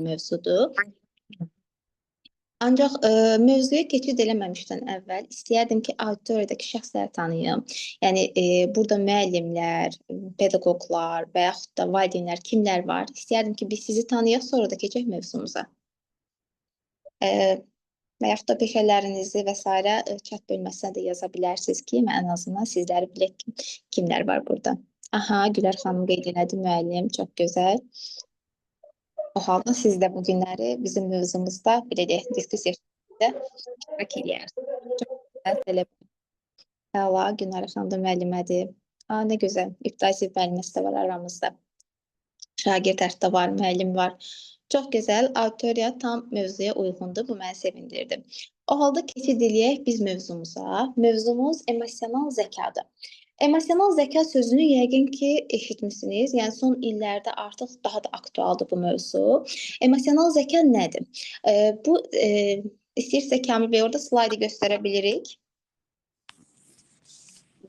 mövzudur. Ancaq mövzuya keçid eləməmişdən əvvəl istəyərdim ki, auditoriyadakı şəxsləri tanıyım. Yəni burada müəllimlər, pedaqoqlar və yaxud da valideynlər kimlər var? İstəyərdim ki, biz sizi tanıyaq, sonra da keçək mövzumuza. Və yaxud da peşələrinizi və s. chat bölməsinə də yaza bilərsiniz ki, mən ən azından sizləri bilək ki, kimlər var burada. Aha, Gülər xanım qeyd elədi, müəllim, çox gözəl. O halda siz də bu günləri bizim mövzumuzda, belə deyək, diskussiya iştirak edirsiniz. Çox gözəl, tələb. Əla, Günər xanım da müəllimədir. Nə gözəl, İbtidai müəlliməsi də var aramızda. Şagird də var, müəllim var. Çox gözəl, auditoriya tam mövzuya uyğundur, bu məni sevindirdi. O halda keçid eləyək biz mövzumuza. Mövzumuz emosional zəkadır. Emosional zəka sözünü yəqin ki, eşitmişsiniz. Yəni, son illərdə artıq daha da aktualdır bu mövzu. Emosional zəka nədir? Bu, istəyirsə Kamil bəy, orada slaydı göstərə bilirik.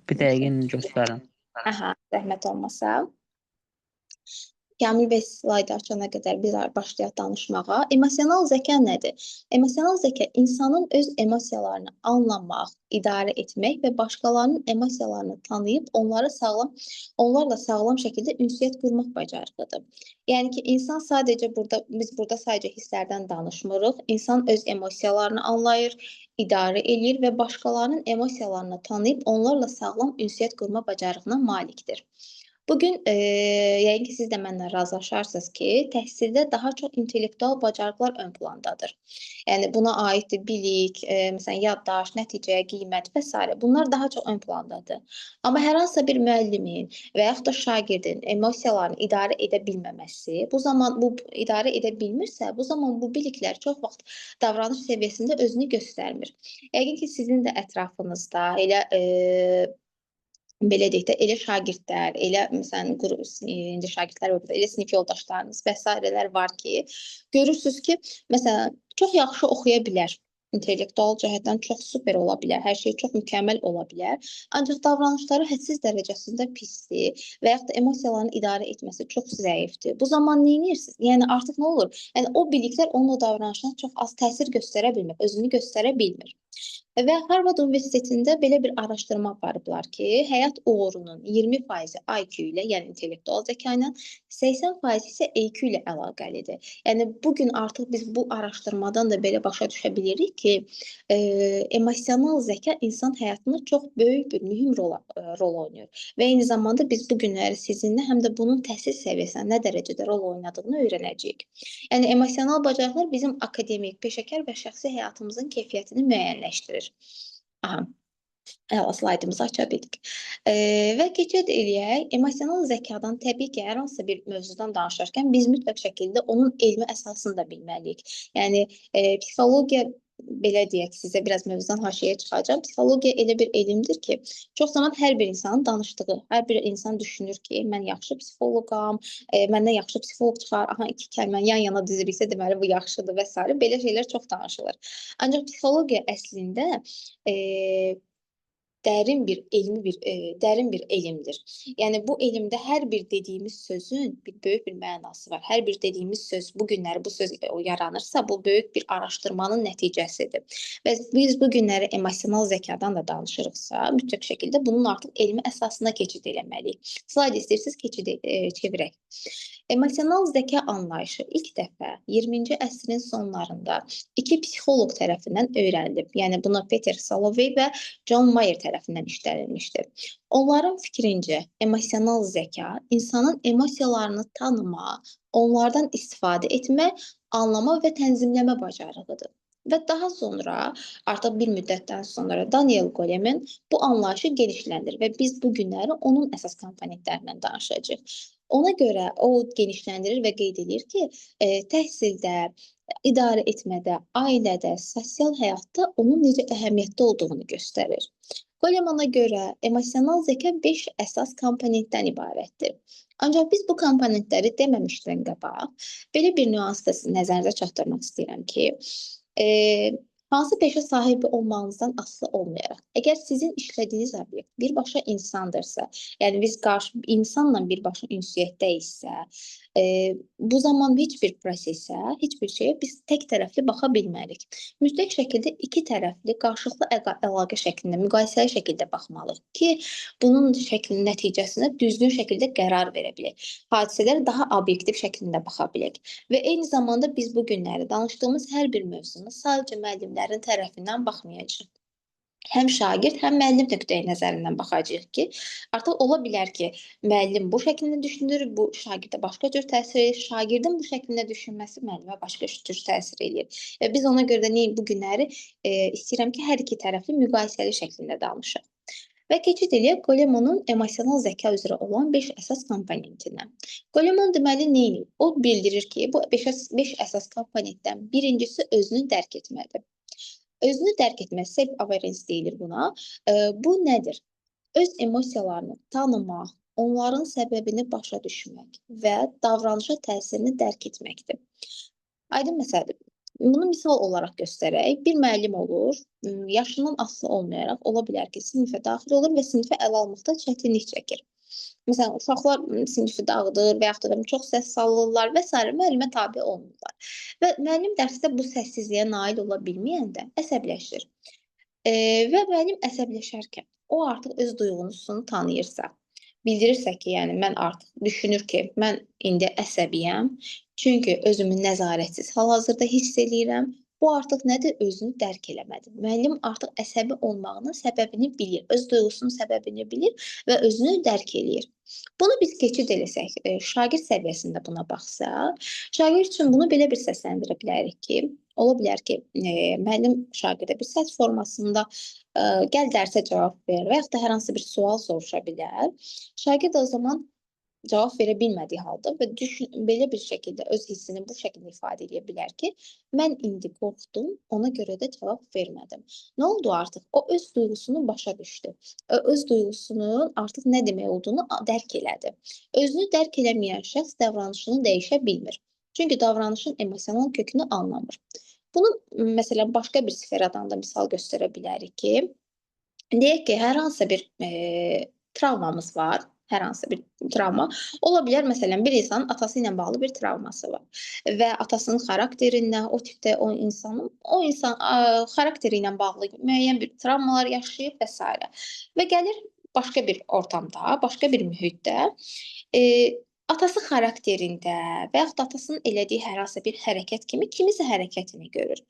Bir dəqiqə göstərin. Aha, zəhmət olmasa. Kamil bəy slaydı açana qədər biz başlayaq danışmağa. Emosional zəka nədir? Emosional zəka insanın öz emosiyalarını anlamaq, idarə etmək və başqalarının emosiyalarını tanıyıb onlarla sağlam şəkildə ünsiyyət qurmaq bacarığıdır. Yəni ki, insan biz burada sadəcə hisslərdən danışmırıq. İnsan öz emosiyalarını anlayır, idarə edir və başqalarının emosiyalarını tanıyıb onlarla sağlam ünsiyyət qurma bacarığına malikdir. Bugün yəqin ki, siz də mənlə razılaşarsınız ki, təhsildə daha çox intellektual bacarıqlar ön plandadır. Yəni, buna aiddir bilik, məsələn, yaddaş, nəticə, qiymət və s. Bunlar daha çox ön plandadır. Amma hər hansısa bir müəllimin və yaxud da şagirdin emosiyalarını idarə edə bilməməsi, idarə edə bilmirsə, bu zaman bu biliklər çox vaxt davranış səviyyəsində özünü göstərmir. Yəqin ki, sizin də ətrafınızda belə deyək də, elə şagirdlər, elə məsələn, indi şagirdlər yoxdur, elə sinif yoldaşlarınız və s. var ki, görürsünüz ki, məsələn, çox yaxşı oxuya bilər, intellektual cəhətdən çox super ola bilər, hər şey çox mükəmməl ola bilər, ancaq davranışları hədsiz dərəcəsində pisdir və yaxud da emosiyalarını idarə etməsi çox zəifdir. Bu zaman nə edirsiniz? Yəni, artıq nə olur? Yəni, o biliklər onun o davranışına çox az təsir göstərə bilmir, özünü göstərə bilmir. Və Harvard Universitetində belə bir araşdırma aparıblar ki, həyat uğurunun 20% IQ ilə, yəni intellektual zəka ilə, 80% isə EQ ilə əlaqəlidir. Yəni, bugün artıq biz bu araşdırmadan da belə başa düşə bilirik ki, emosional zəka insan həyatında çox böyük bir mühüm rol oynayır. Və eyni zamanda biz bu günləri sizinlə həm də bunun təhsil səviyyəsində nə dərəcədə rol oynadığını öyrənəcəyik. Yəni, emosional bacarıqlar bizim akademik, peşəkar və şəxsi həyatımızın keyfiyyətini müəyyənləşdirir. Aha, slaydımızı aça bildik. Və keçid eləyək, emosional zəkadan təbii ki, hər hansısa bir mövzudan danışarkən biz mütləq şəkildə onun elmi əsasını da bilməliyik. Yəni, psixologiya, belə deyək, sizə biraz mövzudan haşiyyə çıxacaq. Psixologiya elə bir elmdir ki, çox zaman hər bir insanın danışdığı, hər bir insan düşünür ki, mən yaxşı psixoloqam, məndən yaxşı psixoloq çıxar, aha, iki kəlmə yan-yana diziriksə, deməli, bu yaxşıdır və s. Belə şeylər çox danışılır. Ancaq psixologiya əslində dərin bir elmdir. Yəni, bu elmdə hər bir dediyimiz sözün böyük bir mənası var. Hər bir dediyimiz söz, bu günləri bu söz yaranırsa, bu böyük bir araşdırmanın nəticəsidir. Və biz bu günləri emosional zəkadan da danışırıqsa, mütləq şəkildə bunun artıq elmi əsasına keçid eləməliyik. Slayd istəyirsiniz, çevirək. Emosional zəka anlayışı ilk dəfə 20-ci əsrin sonlarında iki psixoloq tərəfindən öyrənilib. Yəni, buna Peter Salovey və John Mayer tərəfindən işlənilmişdir. Onların fikrincə, emosional zəka insanın emosiyalarını tanıma, onlardan istifadə etmə, anlama və tənzimləmə bacarığıdır. Və daha sonra, artıq bir müddətdən sonra Daniel Goleman bu anlayışı genişləndirir və biz bu günləri onun əsas komponentlərindən danışacağıq. Ona görə o genişləndirir və qeyd edir ki, təhsildə, idarə etmədə, ailədə, sosial həyatda onun necə əhəmiyyətli olduğunu göstərir. Golemana görə emosional zəka 5 əsas komponentdən ibarətdir. Ancaq biz bu komponentləri deməmişdən qabaq, belə bir nüansı da nəzərinizə çatdırmaq istəyirəm ki, hansı peşə sahibi olmağınızdan asılı olmayaraq, əgər sizin işlədiyiniz obyekt birbaşa insandırsa, yəni biz insanla birbaşa ünsiyyətdəyiksə, Bu zaman heç bir prosesə, heç bir şeyə biz tək tərəfli baxa bilmərik. Mütləq şəkildə iki tərəfli qarşılıqlı əlaqə şəklində, müqayisəli şəkildə baxmalıyıq ki, bunun nəticəsində düzgün şəkildə qərar verə bilək. Hadisələrə daha obyektiv şəklində baxa bilək. Və eyni zamanda biz bu günləri danışdığımız hər bir mövzunu sadəcə müəllimlərin tərəfindən baxmayacağıq. Həm şagird, həm müəllim nöqteyi nəzərindən baxacağıq ki, artıq ola bilər ki, müəllim bu şəkildə düşünür, bu şagirdə başqa cür təsir edir, şagirdin bu şəkildə düşünməsi müəllimə başqa cür təsir edir. Biz ona görə də bu günləri istəyirəm ki, hər iki tərəfli müqayisəli şəklində danışaq. Və keçid eləyək Golemonun emosional zəka üzrə olan 5 əsas komponentinə. Golemon deməli nə edir? O bildirir ki, bu 5 əsas komponentdən birincisi özünü dərk etmədir. Özünü dərk etmə, self-awareness deyilir buna. Bu nədir? Öz emosiyalarını tanımaq, onların səbəbini başa düşmək və davranışa təsirini dərk etməkdir. Aydın məsələdir. Bunu misal olaraq göstərək. Bir müəllim olur, yaşından asılı olmayaraq ola bilər ki, sinifə daxil olur və sinifə ələ almaqda çətinlik çəkir. Məsələn, uşaqlar sinifi dağıdır və yaxud da çox səs salırlar və s. müəllimə tabe olmurlar. Və müəllim dərsdə bu səssizliyə nail ola bilməyəndə əsəbləşir. Və müəllim əsəbləşərkən o artıq öz duyğusunu tanıyırsa, bildirirsə ki, yəni mən artıq düşünür ki, mən indi əsəbiyəm, çünki özümü nəzarətsiz hal-hazırda hiss eləyirəm. Bu artıq nədir? Özünü dərk eləmədir. Müəllim artıq əsəbi olmağının səbəbini bilir, öz duyğusunun səbəbini bilir və özünü dərk eləyir. Bunu biz keçid eləsək, şagird səviyyəsində buna baxsaq, şagird üçün bunu belə bir səsləndirə bilərik ki, ola bilər ki, müəllim şagirdə bir səs formasında gəl dərsə cavab ver və yaxud da hər hansı bir sual soruşa bilər. Şagird o zaman cavab verə bilmədiyi halda və belə bir şəkildə öz hissini bu şəkildə ifadə edə bilər ki, mən indi qorxdum, ona görə də cavab vermədim. Nə oldu artıq? O öz duyğusunu başa düşdü. Öz duyğusunun artıq nə demək olduğunu dərk elədi. Özünü dərk eləməyən şəxs davranışını dəyişə bilmir. Çünki davranışın emosional kökünü anlamır. Bunu məsələn başqa bir sferadan da misal göstərə bilərik ki, deyək ki, hər hansı bir travmamız var. Hər hansı bir travma ola bilər. Məsələn, bir insanın atası ilə bağlı bir travması var və atasının xarakterindən, o tipdə o insan xarakteri ilə bağlı müəyyən bir travmalar yaşayıb və s. Və gəlir başqa bir ortamda, başqa bir mühitdə atası xarakterində və yaxud da atasının elədiyi hər hansı bir hərəkət kimi kimisə hərəkətini görür.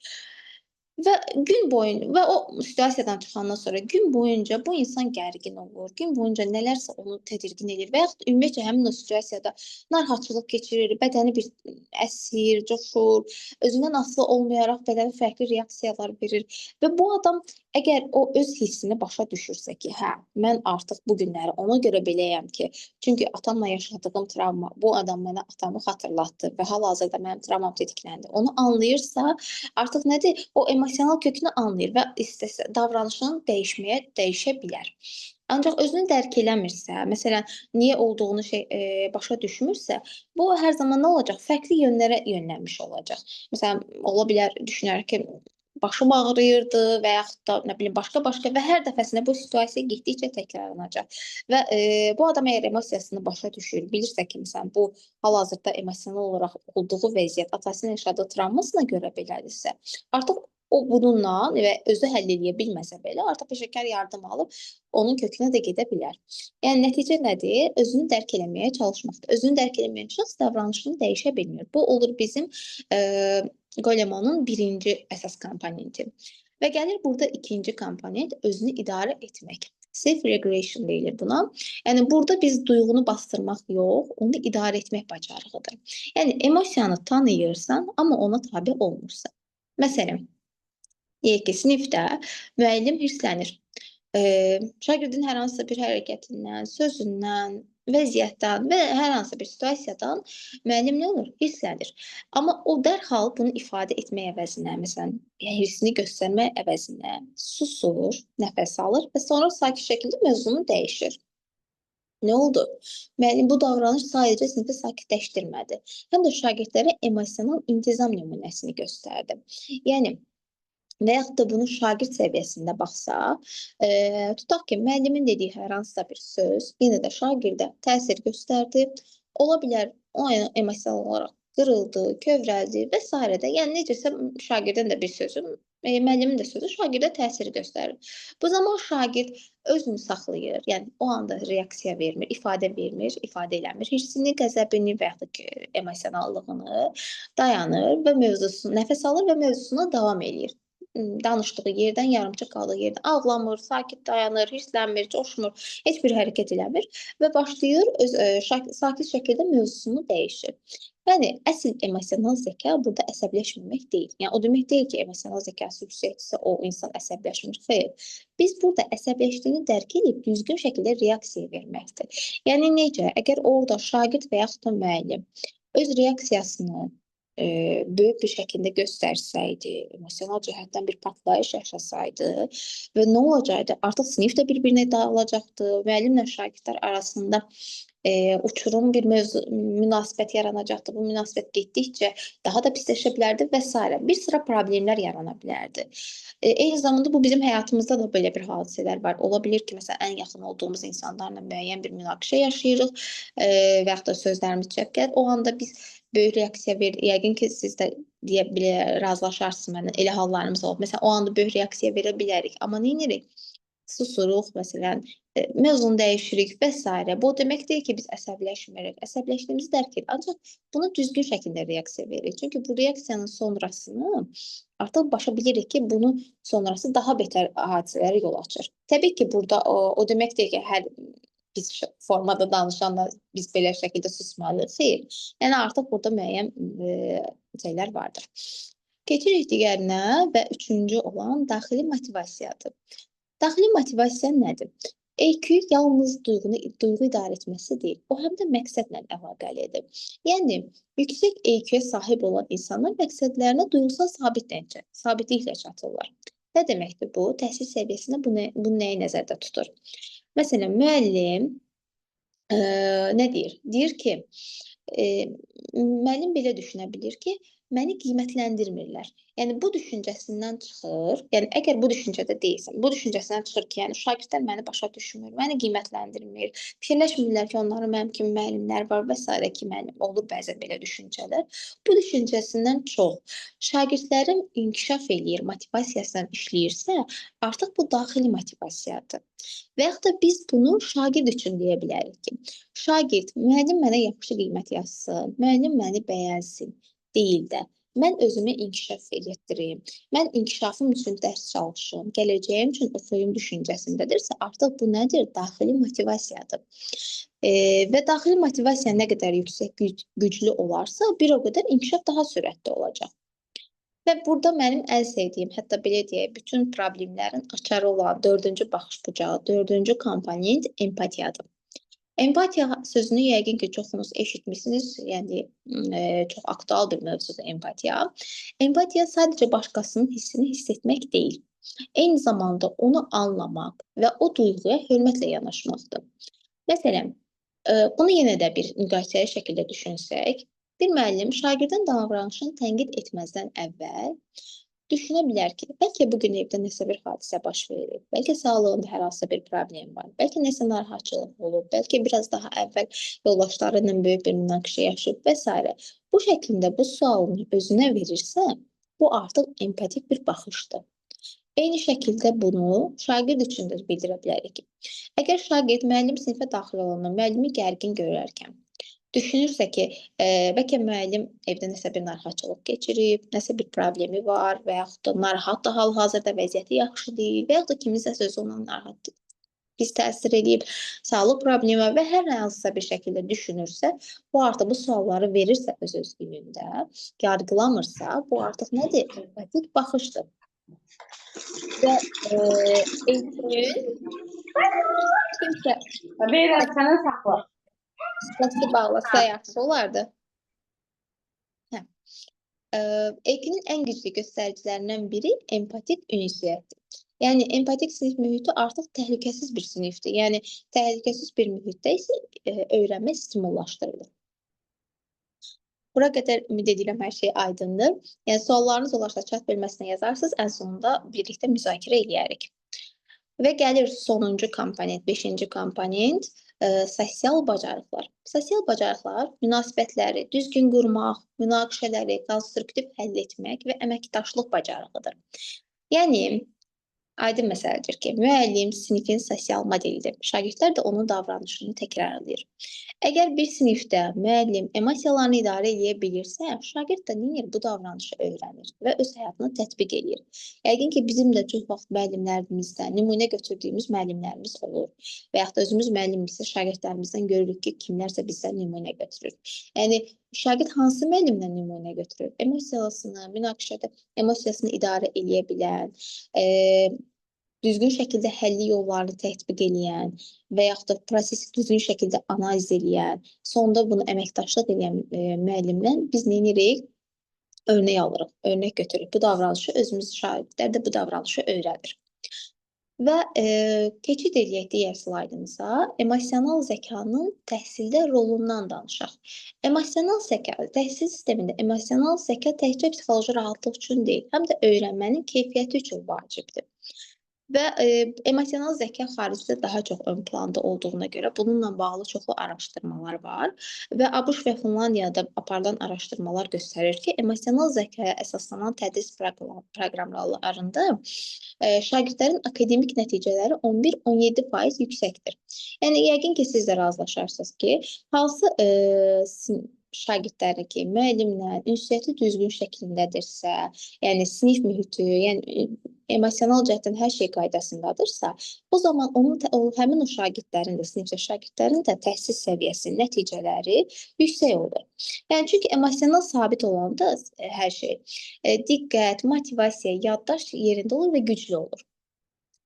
Və gün boyunca və o situasiyadan çıxandan sonra gün boyunca bu insan gərgin olur, gün boyunca nələrsə onu tədirgin edir və yaxud ümumiyyətlə həmin o situasiyada narahatçılıq keçirir, bədəni bir əsir, coşur, özündən asılı olmayaraq bədəni fərqli reaksiyalar verir və bu adam əgər o öz hissini başa düşürsə ki, hə, mən artıq bu günləri ona görə beləyəm ki, çünki atamla yaşadığım travma bu adam mənə atamı xatırlatdı və hal-hazırda mənim travmam tetikləndi. Onu anlayırsa, artıq nədir? O emosional kökünü anlayır və istəsə davranışını dəyişə bilər. Ancaq özünü dərk eləmirsə, məsələn, niyə olduğunu başa düşmürsə, bu hər zaman nə olacaq? Fərqli yönlərə yönlənmiş olacaq. Məsələn, ola bilər düşünər ki, başım ağrıyırdı və yaxud da nə bilim başqa-başqa və hər dəfəsində bu situasiya getdikcə təkrarlanacaq. Və bu adam əgər emosiyasını başa düşür, bilirsə ki, məsələn, bu hal-hazırda emosional olaraq olduğu vəziyyət atasının yaşadığı travmasına görə belədirsə, artıq o bununla və özü həll edə bilməsə belə, artıq peşəkar yardım alıb onun kökünə də gedə bilər. Yəni nəticə nədir? Özünü dərk eləməyə çalışmaqdır. Özünü dərk eləməyən şəxs davranışını dəyişə bilmir. Bu olur bizim Golemonun birinci əsas komponenti. Və gəlir burada ikinci komponent özünü idarə etmək. Self-regulation deyilir buna. Yəni burada biz duyğunu bastırmaq yox, onu idarə etmək bacarığıdır. Yəni emosiyanı tanıyırsan, amma ona tabe olmursan. Məsələn, deyək ki, sinifdə müəllim hirslənir. Şagirdin hər hansı bir hərəkətindən, sözündən, vəziyyətdən və hər hansı bir situasiyadan müəllim nə olur? Hirslənir. Amma o dərhal bunu ifadə etmək əvəzinə, məsələn, hirsini göstərmək əvəzinə susur, nəfəs alır və sonra sakit şəkildə mövzunu dəyişir. Nə oldu? Müəllim bu davranış sadəcə sinifi sakitləşdirmədi, həm də şagirdlərə emosional intizam nümunəsini göstərdi. Yəni, və yaxud da bunu şagird səviyyəsində baxsaq, tutaq ki, müəllimin dediyi hər hansısa bir söz yenə də şagirdə təsir göstərdi. Ola bilər o emosional olaraq qırıldı, kövrəldi və s. də. Yəni necəsə şagirdin də bir sözü, müəllimin də sözü şagirdə təsir göstərir. Bu zaman şagird özünü saxlayır, yəni o anda reaksiya vermir, ifadə eləmir hissini, qəzəbini və yaxud da ki, emosionallığını, dayanır və nəfəs alır və mövzusuna davam eləyir. Danışdığı yerdən, yarımçıq qaldığı yerdən ağlamır, sakit dayanır, hirslənmir, coşmur, heç bir hərəkət eləmir və başlayır öz sakit şəkildə mövzusunu dəyişir. Yəni əsl emosional zəka burada əsəbləşməmək deyil. Yəni o demək deyil ki, emosional zəkası yüksəkdirsə o insan əsəbləşmir. Xeyr. Biz burada əsəbləşdiyini dərk edib düzgün şəkildə reaksiya verməkdir. Yəni necə? Əgər orada şagird və yaxud da müəllim öz reaksiyasını böyük bir şəkildə göstərsəydi, emosional cəhətdən bir partlayış yaşasaydı və nə olacaqdı? Artıq sinif də bir-birinə dağılacaqdı. Müəllimlə şagirdlər arasında uçurum bir münasibət yaranacaqdı. Bu münasibət getdikcə daha da pisləşə bilərdi və s. Bir sıra problemlər yarana bilərdi. Eyni zamanda bu bizim həyatımızda da belə bir hadisələr var. Ola bilər ki, məsələn, ən yaxın olduğumuz insanlarla müəyyən bir münaqişə yaşayırıq və yaxud da sözlərimiz çəp gəlir. O anda biz böyük reaksiya verir. Yəqin ki, siz də deyə razılaşarsınız mənlə. Elə hallarımız olub. Məsələn, o anda böyük reaksiya verə bilərik. Amma nə edirik? Susuruq, məsələn, mövzunu dəyişirik və s. Bu demək deyil ki, biz əsəbləşmirik. Əsəbləşdiyimizi dərk edirik. Ancaq buna düzgün şəkildə reaksiya veririk. Çünki bu reaksiyanın sonrasını artıq başa bilirik ki, bunun sonrası daha betər hadisələrə yol açır. Təbii ki, burada o demək deyil ki, hər biz formada danışanda biz belə şəkildə susmalıyıq. Xeyr. Yəni artıq burada müəyyən şeylər vardır. Keçirik digərinə və üçüncü olan daxili motivasiyadır. Daxili motivasiya nədir? EQ yalnız duyğu idarə etməsi deyil, o həm də məqsədlə əlaqəlidir. Yəni, yüksək EQ-yə sahib olan insanlar məqsədlərinə duyğusal sabitliklə çatırlar. Nə deməkdir bu? Təhsil səviyyəsində bunu nəyi nəzərdə tutur? Məsələn, müəllim nə deyir? Deyir ki, müəllim belə düşünə bilir ki, məni qiymətləndirmirlər. Yəni bu düşüncəsindən çıxır. Yəni əgər bu düşüncədə deyilsən, bu düşüncəsindən çıxır ki, yəni şagirdlər məni başa düşmür, məni qiymətləndirmir, fikirləşmirlər ki, onların mənim kimi müəllimlər var və s. ki, mənim olur bəzən belə düşüncələr. Bu düşüncəsindən çox şagirdlərin inkişaf eləyir, motivasiyasından işləyirsə, artıq bu daxili motivasiyadır. Və yaxud da biz bunu şagird üçün deyə bilərik ki, şagird, müəllim mənə yaxşı qiymət yazsın, müəllim məni bəyənsin deyil də, mən özümü inkişaf etdirim, mən inkişafım üçün dərs çalışım, gələcəyim üçün oxuyum düşüncəsindədirsə, artıq bu nədir? Daxili motivasiyadır. Və daxili motivasiya nə qədər yüksək, güclü olarsa, bir o qədər inkişaf daha sürətli olacaq. Və burada mənim ən sevdiyim, hətta belə deyək, bütün problemlərin açarı olan dördüncü baxış bucağı, dördüncü komponent empatiyadır. Empatiya sözünü yəqin ki, çoxunuz eşitmişsiniz, yəni çox aktual bir mövzudur empatiya. Empatiya sadəcə başqasının hissini hiss etmək deyil. Eyni zamanda onu anlamaq və o duyğuya hörmətlə yanaşmaqdır. Məsələn, bunu yenə də bir müqayisəli şəkildə düşünsək, bir müəllim şagirdin davranışını tənqid etməzdən əvvəl düşünə bilər ki, bəlkə bugün evdə nəsə bir hadisə baş verir, bəlkə sağlığında hər hansısa bir problem var, bəlkə nəsə narahatçılıq olub, bəlkə biraz daha əvvəl yoldaşları ilə böyük bir münaqişə yaşayıb və s. Bu şəkildə bu sualını özünə verirsə, bu artıq empatik bir baxışdır. Eyni şəkildə bunu şagird üçün də bildirə bilərik ki, əgər şagird müəllim sinifə daxil olanda müəllimi gərgin görərkən, düşünürsə ki, bəlkə müəllim evdə nəsə bir narahatçılıq keçirib, nəsə bir problemi var və yaxud da narahatdır hal-hazırda vəziyyəti yaxşı deyil və yaxud da kiminsə sözü ona narahat pis təsir edib, sağlıq problemi və hər hansısa bir şəkildə düşünürsə, bu artıq bu sualları verirsə öz günündə, yargılamırsa, bu artıq nədir? Empatik baxışdır. Və EQ-ün kimsə... Verirəm sənə saxla. Səsi bağlasa yaxşı olardı. EQ-nin ən güclü göstəricilərindən biri empatik ünsiyyətdir. Yəni, empatik sinif mühiti artıq təhlükəsiz bir sinifdir. Yəni, təhlükəsiz bir mühitdə isə öyrənmə stimullaşdırılır. Bura qədər ümid edirəm hər şey aydındır. Yəni, suallarınız olarsa chat bölməsinə yazarsınız, ən sonunda birlikdə müzakirə eləyərik. Və gəlir sonuncu komponent, 5-ci komponent. Sosial bacarıqlar. Sosial bacarıqlar münasibətləri düzgün qurmaq, münaqişələri konstruktiv həll etmək və əməkdaşlıq bacarığıdır. Yəni aydın məsələdir ki, müəllim sinifin sosial modelidir. Şagirdlər də onun davranışını təkrarlayır. Əgər bir sinifdə müəllim emosiyalarını idarə edə bilirsə, şagird də nə edir? Bu davranışı öyrənir və öz həyatına tətbiq edir. Yəqin ki, bizim də çox vaxt müəllimlərimizdən nümunə götürdüyümüz müəllimlərimiz olur və yaxud da özümüz müəllimimizsə şagirdlərimizdən görürük ki, kimlərsə bizdən nümunə götürür. Yəni şagird hansı müəllimdən nümunə götürür? Emosiyasını, münaqişədə emosiyasını idarə edə bilən, düzgün şəkildə həlli yollarını tətbiq edən və yaxud da prosesi düzgün şəkildə analiz edən, sonda bunu əməkdaşlıq edən müəllimdən biz nə edirik? Örnək alırıq, örnək götürürük. Bu davranışı özümüz şagirdlər də bu davranışı öyrənir. Və keçid edək digər slaydımıza, emosional zəkanın təhsildə rolundan danışaq. Emosional zəka, təhsil sistemində emosional zəka təkcə psixoloji rahatlıq üçün deyil, həm də öyrənmənin keyfiyyəti üçün vacibdir. Və emosional zəka xaricdə daha çox ön planda olduğuna görə bununla bağlı çoxlu araşdırmalar var və ABŞ və Finlandiyada aparılan araşdırmalar göstərir ki, emosional zəkaya əsaslanan tədris proqramlarında şagirdlərin akademik nəticələri 11-17% yüksəkdir. Yəni yəqin ki, siz də razılaşarsınız ki, hansı şagirdlərin ki, müəllimlə ünsiyyəti düzgün şəklindədirsə, yəni sinif mühiti, yəni emosional cəhətdən hər şey qaydasındadırsa, o zaman həmin o şagirdlərin də, sinifdə şagirdlərin də təhsil səviyyəsi, nəticələri yüksək olur. Yəni çünki emosional sabit olanda hər şey, diqqət, motivasiya, yaddaş yerində olur və güclü olur.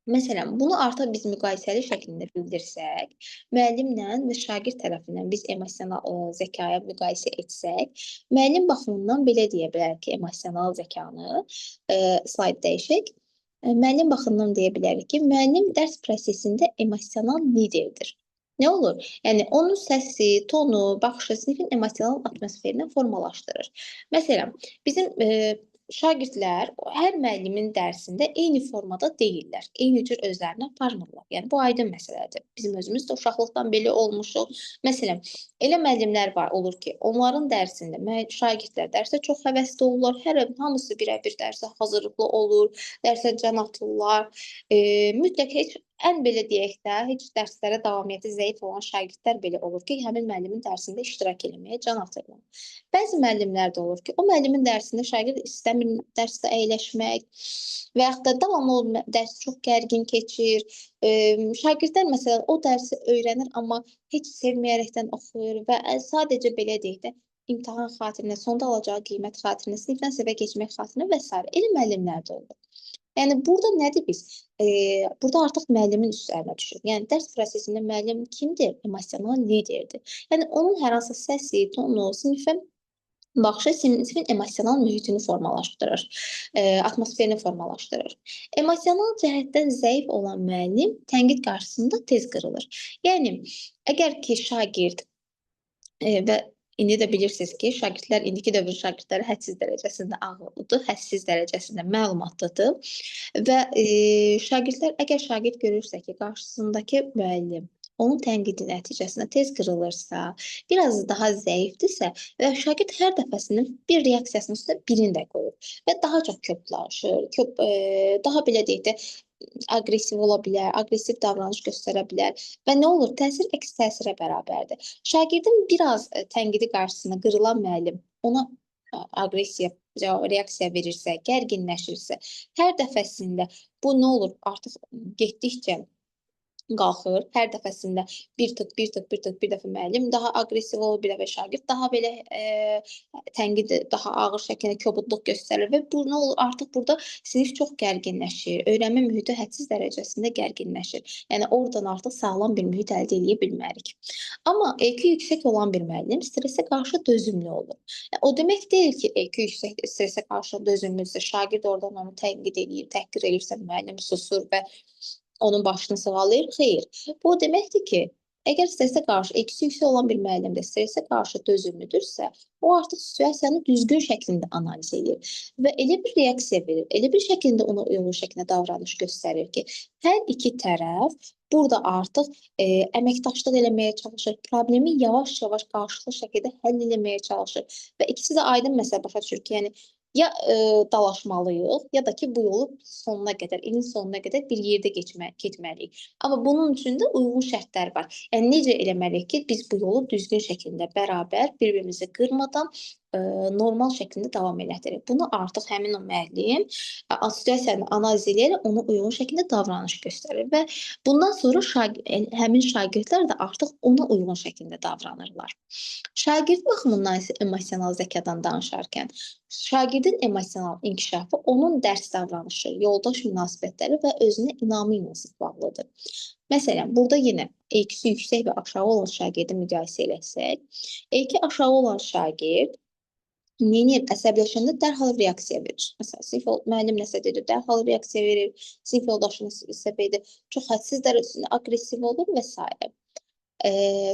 Məsələn, bunu artıq biz müqayisəli şəklində bildirsək, müəllimlə və şagird tərəfindən biz emosional zəkaya müqayisə etsək, müəllim baxımından belə deyə bilərik ki, emosional zəkanı, slayd dəyişək, müəllim baxımından deyə bilərik ki, müəllim dərs prosesində emosional liderdir. Nə olur? Yəni, onun səsi, tonu, baxışı sinifin emosional atmosferini formalaşdırır. Məsələn, bizim şagirdlər hər müəllimin dərsində eyni formada deyirlər, eyni cür özlərini aparmırlar. Yəni, bu aydın məsələdir. Bizim özümüz də uşaqlıqdan belə olmuşuq. Məsələn, elə müəllimlər olur ki, onların dərsində şagirdlər dərsə çox həvəsli olurlar, hamısı birə-bir dərsə hazırlıqlı olur, dərsə can atırlar. Mütləq ən belə deyək də, heç dərslərə davamiyyəti zəif olan şagirdlər belə olur ki, həmin müəllimin dərsində iştirak etməyə can atırlar. Bəzi müəllimlər də olur ki, o müəllimin dərsində şagird istəmir dərsdə əyləşmək və yaxud da davamlı dərs çox gərgin keçir. Şagirdlər məsələn o dərsi öyrənir, amma heç sevməyərəkdən oxuyur və sadəcə belə deyək də, imtahan xatirinə, sonda alacağı qiymət xatirinə, sinifdən sinifə keçmək xatirinə və s. Elə müəllimlər də olur. Yəni, burada nədir biz? Burada artıq müəllimin üstlərinə düşür. Yəni, dərs prosesində müəllim kimdir? Emosional liderdir. Yəni, onun hər hansı səsi, tonu, sinifə baxışı sinifin emosional mühitini formalaşdırır, atmosferini formalaşdırır. Emosional cəhətdən zəif olan müəllim tənqid qarşısında tez qırılır. Yəni, əgər ki, şagird və İndi də bilirsiniz ki, şagirdlər, indiki dövrün şagirdləri hədsiz dərəcəsində ağıllıdır, hədsiz dərəcəsində məlumatlıdır və şagirdlər, əgər şagird görürsə ki, qarşısındakı müəllim onun tənqidi nəticəsində tez qırılırsa, biraz daha zəifdirsə və şagird hər dəfəsində bir reaksiyasının üstə birini də qoyur və daha çox köplaşır, daha belə deyək də, aqressiv ola bilər, aqressiv davranış göstərə bilər və nə olur? Təsir əks təsirə bərabərdir. Şagirdin biraz tənqidi qarşısında qırılan müəllim ona aqressiv reaksiya verirsə, gərginləşirsə, hər dəfəsində bu nə olur? Artıq getdikcə qalxır. Hər dəfəsində bir dəfə müəllim daha aqressiv olur, bir dəfə şagird daha belə tənqid, daha ağır şəkildə kobudluq göstərir və bu nə olur? Artıq burada sinif çox gərginləşir, öyrənmə mühiti hədsiz dərəcəsində gərginləşir. Yəni, oradan artıq sağlam bir mühit əldə edə bilmərik. Amma EQ yüksək olan bir müəllim stresə qarşı dözümlü olur. O demək deyil ki, EQ yüksək stresə qarşı dözümlüdürsə, şagird oradan onu tənqid edir, təhqir edirsə, müəllim susur və onun başını sığallayır. Xeyr. Bu deməkdir ki, əgər stresə qarşı EQ-si yüksək olan bir müəllim də stresə qarşı dözümlüdürsə, o artıq situasiyanı düzgün şəklində analiz edir və elə bir reaksiya verir, elə bir şəkildə ona uyğun şəkildə davranış göstərir ki, hər iki tərəf burada artıq əməkdaşlıq eləməyə çalışır, problemi yavaş-yavaş qarşılıqlı şəkildə həll eləməyə çalışır və ikisi də aydın məsələ başa düşür ki, yəni ya dalaşmalıyıq, ya da ki, bu yolu sonuna qədər, ilin sonuna qədər bir yerdə getməliyik. Amma bunun üçün də uyğun şərtlər var. Yəni necə eləməliyik ki, biz bu yolu düzgün şəkildə bərabər, bir-birimizi qırmadan normal şəkildə davam elətdirək. Bunu artıq həmin o müəllim situasiyanı analiz edərək ona uyğun şəkildə davranış göstərir və bundan sonra həmin şagirdlər də artıq ona uyğun şəkildə davranırlar. Şagird baxımından isə emosional zəkadan danışarkən, şagirdin emosional inkişafı onun dərs davranışı, yoldaş münasibətləri və özünə inamı ilə bağlıdır. Məsələn, burada yenə EQ-si yüksək və aşağı olan şagirdi müqayisə eləsək, EQ aşağı olan şagird neynir? Əsəbləşəndə dərhal reaksiya verir. Məsələn, müəllim nəsə dedi, dərhal reaksiya verir, sinif yoldaşı nəsə dedi, çox hədsiz dərəcədə aqressiv olur və s.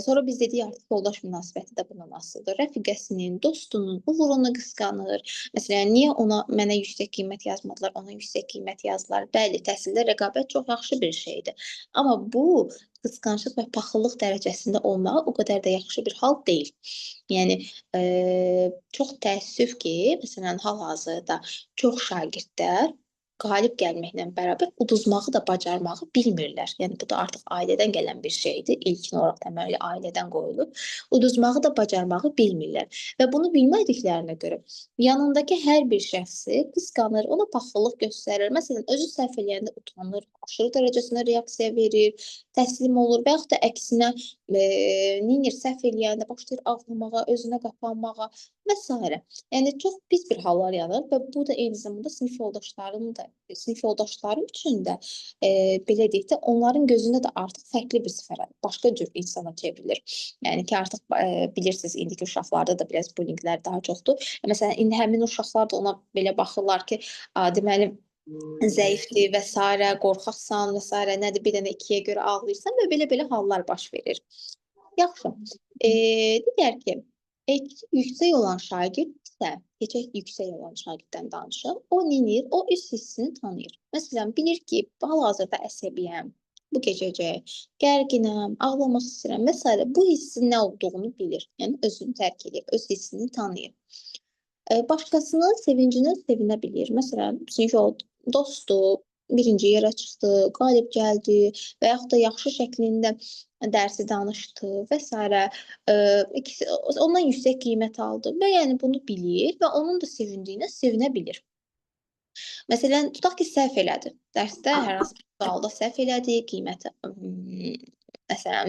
Sonra biz dedik artıq yoldaş münasibəti də bundan asılıdır. Rəfiqəsinin, dostunun uğurunu qısqanır. Məsələn, niyə mənə yüksək qiymət yazmadılar, ona yüksək qiymət yazdılar? Bəli, təhsildə rəqabət çox yaxşı bir şeydir. Amma bu qısqanclıq və paxıllıq dərəcəsində olmağı o qədər də yaxşı bir hal deyil. Yəni çox təəssüf ki, məsələn, hal-hazırda çox şagirdlər qalib gəlməklə bərabər uduzmağı da bacarmağı bilmirlər. Yəni bu da artıq ailədən gələn bir şeydir. İlkin olaraq təməli ailədən qoyulub. Uduzmağı da bacarmağı bilmirlər. Və bunu bilmədiklərinə görə yanındakı hər bir şəxsi qısqanır, ona paxıllıq göstərir. Məsələn, özü səhv eləyəndə utanır, aşırı dərəcəsində reaksiya verir, təslim olur və yaxud da əksinə neynir, səhv eləyəndə başlayır ağlamağa, özünə qapanmağa və s. Yəni çox pis bir hallar yaranır və bu da eyni zamanda sinif yoldaşları üçün də belə deyək də, onların gözündə də artıq fərqli bir səfərə, başqa cür insana çevrilir. Yəni ki, artıq bilirsiniz, indiki uşaqlarda da biraz bullyinglər daha çoxdur. Məsələn, indi həmin uşaqlar da ona belə baxırlar ki, deməli, zəifdir və s. qorxaqsan və s. nədir, bir dənə ikiyə görə ağlayırsan və belə-belə hallar baş verir. Yaxşı. Digər ki, yüksək olan şagird isə, keçək yüksək olan şagirddən danışaq, o neynir? O öz hissini tanıyır. Məsələn, bilir ki, hal-hazırda əsəbiyəm, bu gecəcək, gərginəm, ağlamaq istəyirəm və s. Bu hissin nə olduğunu bilir. Yəni, özünü tərk edir, öz hissini tanıyır. Başqasının sevincini sevinə bilir. Məsələn, dostdur, birinci yerə çıxdı, qalib gəldi və yaxud da yaxşı şəklində dərsi danışdı və s. Ondan yüksək qiymət aldı və yəni bunu bilir və onun da sevindiyinə sevinə bilir. Məsələn, tutaq ki, səhv elədi. Dərsdə hər hansı bir sualda səhv elədi, qiyməti, məsələn,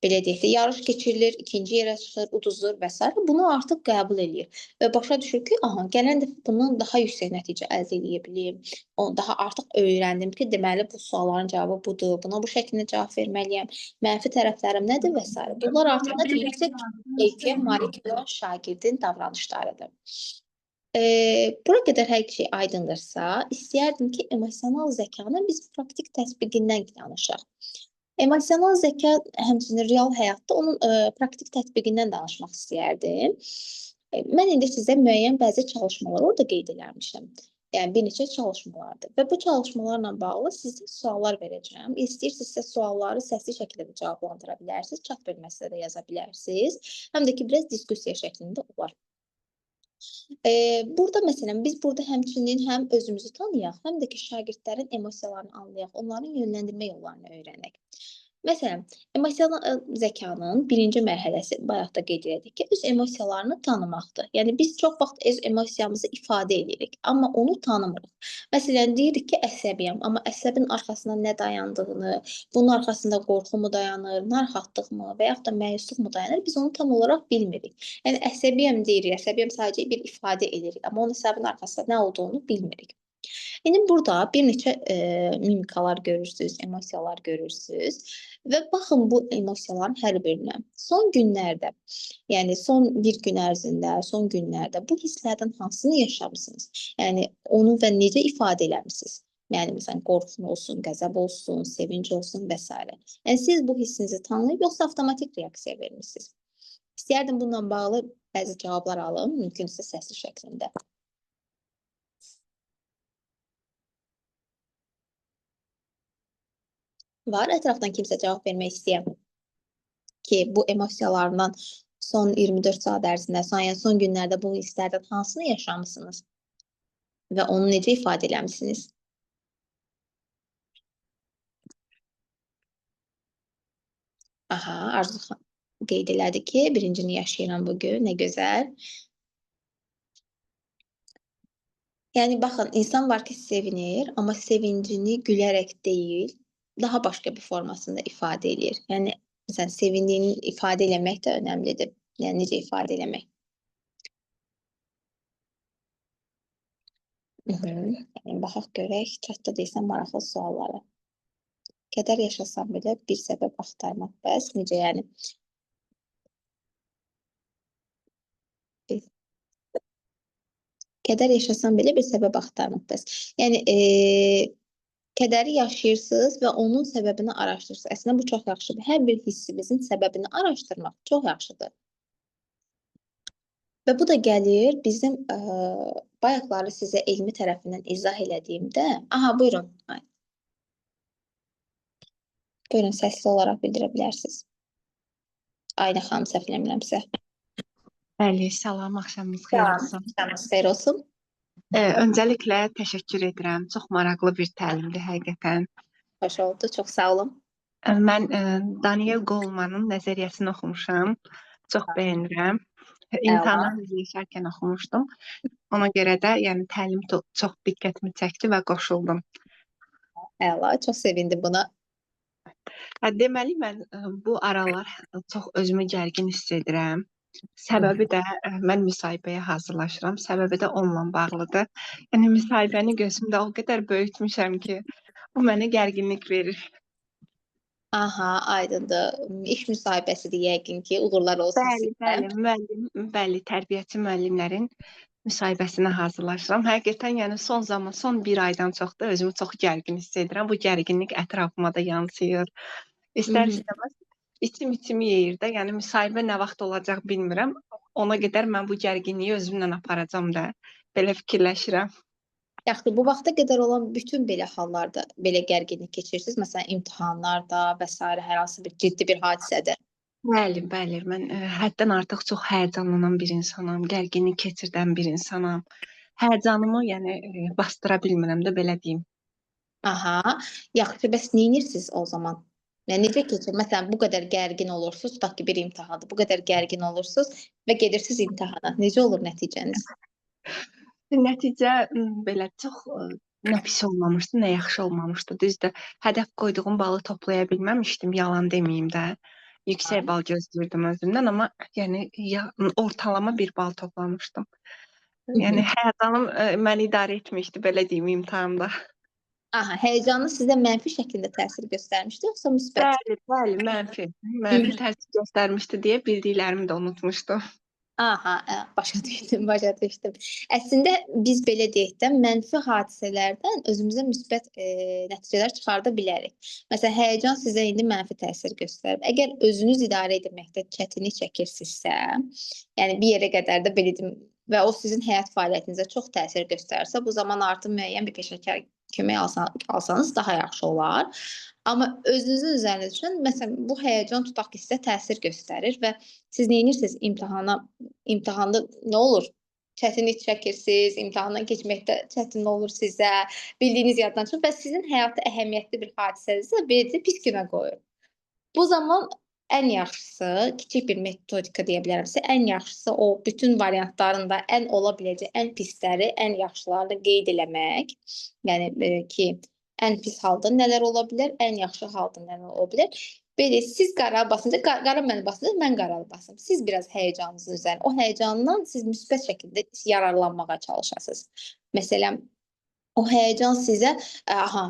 belə deyək də, yarış keçirilir, ikinci yerə çıxır, uduzur və s. Bunu artıq qəbul edir və başa düşür ki, gələn dəfə bundan daha yüksək nəticə əldə edə bilim. Daha artıq öyrəndim ki, deməli, bu sualların cavabı budur, buna bu şəkildə cavab verməliyəm, mənfi tərəflərim nədir və s. Bunlar artıq nədir? Yüksək EQ-yə malik olan şagirdin davranışlarıdır. Bura qədər hər şey aydındırsa, istəyərdim ki, emosional zəkanın biz praktik tətbiqindən danışaq. Emosional zəka həmçinin real həyatda onun praktik tətbiqindən danışmaq istəyərdim. Mən indi sizə müəyyən bəzi çalışmalar orada qeyd eləmişəm. Yəni, bir neçə çalışmalardır. Və bu çalışmalarla bağlı sizə suallar verəcəm. İstəyirsinizsə sualları səsli şəkildə də cavablandıra bilərsiniz, chat bölməsində də yaza bilərsiniz. Həm də ki, biraz diskussiya şəklində olar. Burada məsələn, biz burada həmçinin həm özümüzü tanıyaq, həm də ki, şagirdlərin emosiyalarını anlayaq, onların yönləndirmə yollarını öyrənək. Məsələn, emosional zəkanın birinci mərhələsi, bayaq da qeyd elədik ki, öz emosiyalarını tanımaqdır. Yəni, biz çox vaxt öz emosiyamızı ifadə edirik, amma onu tanımırıq. Məsələn, deyirik ki, əsəbiyəm, amma əsəbin arxasında nə dayandığını, bunun arxasında qorxu mu dayanır, narahatlıq mı və yaxud da məyusluq mu dayanır, biz onu tam olaraq bilmirik. Yəni, əsəbiyəm deyirik, əsəbiyəm sadəcə bir ifadə edirik, amma onun əsəbin arxasında nə olduğunu bilmirik. İndi burada bir neçə mimikalar görürsünüz, emosiyalar görürsünüz və baxın bu emosiyaların hər birinə. Son günlərdə, yəni son bir gün ərzində, son günlərdə bu hisslərdən hansını yaşamısınız? Yəni, onu və necə ifadə eləmişsiniz? Yəni, məsələn, qorxun olsun, qəzəb olsun, sevinc olsun və s. Yəni, siz bu hissinizi tanıyıb, yoxsa avtomatik reaksiya vermişsiniz? İstəyərdim bununla bağlı bəzi cavablar alım, mümkünsə səsli şəklində. Var ətrafdan kimsə cavab vermək istəyən ki, bu emosiyalarından son 24 saat ərzində, yəni son günlərdə bu hisslərdən hansını yaşamısınız və onu necə ifadə eləmisiniz? Aha, Arzu qeyd elədi ki, birincini yaşayıram bugün, nə gözəl. Yəni, baxın, insan var ki, sevinir, amma sevincini gülərək deyil, daha başqa bir formasında ifadə edir. Yəni, məsələn, sevindiyini ifadə eləmək də önəmlidir. Yəni, necə ifadə eləmək? Yəni, baxaq görək, chatda deyilsən maraqlı sualları. Kədər yaşasam belə bir səbəb axtarmaq bəs, necə yəni? Kədər yaşasam belə bir səbəb axtarmaq bəs. Yəni, kədəri yaşayırsınız və onun səbəbini araşdırırsınız. Əslində, bu çox yaxşıdır. Hər bir hissimizin səbəbini araşdırmaq çox yaxşıdır. Və bu da gəlir bizim bayaqları sizə elmi tərəfindən izah elədiyimdə. Aha, buyurun. Buyurun, səsli olaraq bildirə bilərsiniz. Aynə xanım, səhv eləmirəmsə. Bəli, salam, axşamınız xeyir olsun. Axşamınız xeyir olsun. Öncəliklə təşəkkür edirəm. Çox maraqlı bir təlimdir həqiqətən. Xoş oldu, çox sağ olun. Mən Daniel Goleman'ın nəzəriyyəsini oxumuşam. Çox bəyənirəm. İmtahana hazırlaşarkən oxumuşdum. Ona görə də yəni təlim çox diqqətimi çəkdi və qoşuldum. Əla, çox sevindim buna. Deməli, mən bu aralar çox özümü gərgin hiss edirəm. Səbəbi də mən müsahibəyə hazırlaşıram. Səbəbi də onunla bağlıdır. Yəni müsahibəni gözümdə o qədər böyütmüşəm ki, bu mənə gərginlik verir. Aha, aydındır. İş müsahibəsidir yəqin ki, uğurlar olsun sizə. Bəli, tərbiyəçi müəllimlərin müsahibəsinə hazırlaşıram. Həqiqətən, yəni son bir aydan çoxdur özümü çox gərgin hiss edirəm. Bu gərginlik ətrafıma da yansıyır. İstər-istəməz içim yeyir də. Yəni müsahibə nə vaxt olacaq bilmirəm. Ona qədər mən bu gərginliyi özümlə aparacam da. Belə fikirləşirəm. Yaxşı, bu vaxta qədər olan bütün belə hallarda belə gərginlik keçirirsiniz? Məsələn, imtahanlarda və s. hər hansı bir ciddi bir hadisədə. Bəli. Mən həddən artıq çox həyəcanlanan bir insanam, gərginlik keçirdən bir insanam. Həyəcanımı, yəni bastıra bilmirəm də, belə deyim. Aha, yaxşı, bəs nə edirsiniz o zaman? Yəni necə keçir? Məsələn, bu qədər gərgin olursunuz, tutaq ki, bir imtahandır. Bu qədər gərgin olursunuz və gedirsiniz imtahana. Necə olur nəticəniz? Nəticə belə çox nə pis olmamışdı, nə yaxşı olmamışdı. Düzdür, hədəf qoyduğum balı toplaya bilməmişdim, yalan deməyim də. Yüksək bal gözləyirdim özümdən, amma yəni ortalama bir bal toplamışdım. Yəni həyəcanım məni idarə etmişdi, belə deyim, imtahanda. Aha, həyəcanı sizə mənfi şəkildə təsir göstərmişdi, yoxsa müsbət? Bəli, mənfi. Mənfi təsir göstərmişdi deyə bildiklərimi də unutmuşdum. Aha, başa düşdüm. Əslində biz belə deyək də, mənfi hadisələrdən özümüzə müsbət nəticələr çıxarda bilərik. Məsələn, həyəcan sizə indi mənfi təsir göstərib. Əgər özünüz idarə etməkdə çətinlik çəkirsinizsə, yəni bir yerə qədər də belə deyim və o sizin həyat fəaliyyətinizə çox təsir göstərsə, bu zaman artıq müəyyən bir peşəkar kömək alsanız daha yaxşı olar. Amma özünüzün üzərinə düşün, məsələn, bu həyəcan tutaq ki, sizə təsir göstərir və siz nə edirsiniz imtahanda nə olur? Çətinlik çəkirsiniz, imtahandan keçməkdə çətin olur sizə, bildiyiniz yaddan çıxır və sizin həyatda əhəmiyyətli bir hadisənizə belə pis günə qoyur. Bu zaman ən yaxşısı, kiçik bir metodika deyə bilərəmsə, ən yaxşısı o bütün variantlarında ən ola biləcək ən pisləri, ən yaxşılarını qeyd eləmək. Yəni ki, ən pis halda nələr ola bilər, ən yaxşı halda nələr ola bilər. Belə siz qara basınca, qara mənə basınca, mən qaralı basım. Siz biraz həyəcanınızın üzərində, o həyəcandan siz müsbət şəkildə yararlanmağa çalışasınız. Məsələn, o həyəcan sizə,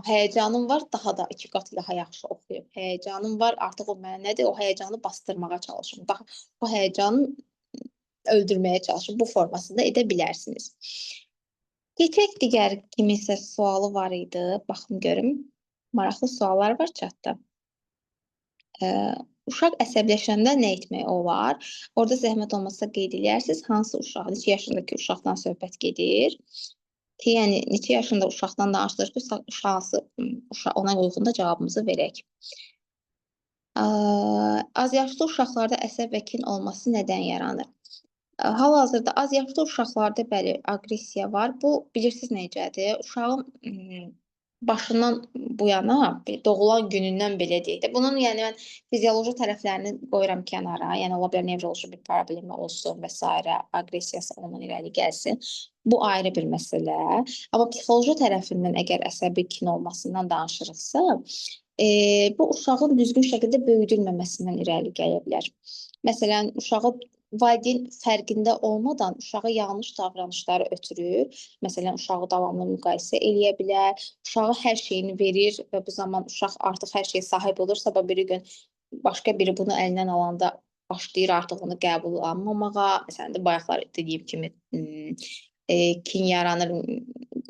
həyəcanım var, daha da 2 qat daha yaxşı oxuyum. Həyəcanım var, artıq o mənə nədir? O həyəcanı bastırmağa çalışım. O həyəcanı öldürməyə çalışım. Bu formasında edə bilərsiniz. Keçək digər kiminsə sualı var idi. Baxım görüm. Maraqlı suallar var chatda. Uşaq əsəbləşəndə nə etmək olar? Orada zəhmət olmasa qeyd edərsiniz. Hansı uşaq, neçə yaşındakı uşaqdan söhbət gedir? ki, yəni neçə yaşında uşaqdan danışılır ki, ona uyğun da cavabımızı verək. Az yaşlı uşaqlarda əsəb və kin olması nədən yaranır? Hal-hazırda az yaşlı uşaqlarda bəli, aqressiya var. Bu bilirsiniz necədir? Uşağın başından bu yana, doğulan günündən belə deyək də, bunun yəni mən fizioloji tərəflərini qoyuram kənara. Yəni ola bilər nevroloji bir problemi olsun və s. aqressiyası ondan irəli gəlsin. Bu ayrı bir məsələ. Amma psixoloji tərəfindən əgər əsəbi kin olmasından danışırıqsa, bu uşağın düzgün şəkildə böyüdülməməsindən irəli gələ bilər. Məsələn, valideyn fərqində olmadan uşağa yanlış davranışları ötürür. Məsələn, uşağı davamlı müqayisə eləyə bilər, uşağa hər şeyini verir və bu zaman uşaq artıq hər şeyə sahib olursa, bir gün başqa biri bunu əlindən alanda başlayır artıq onu qəbullanmamağa. Məsələn də bayaqlar dediyim kimi kin yaranır,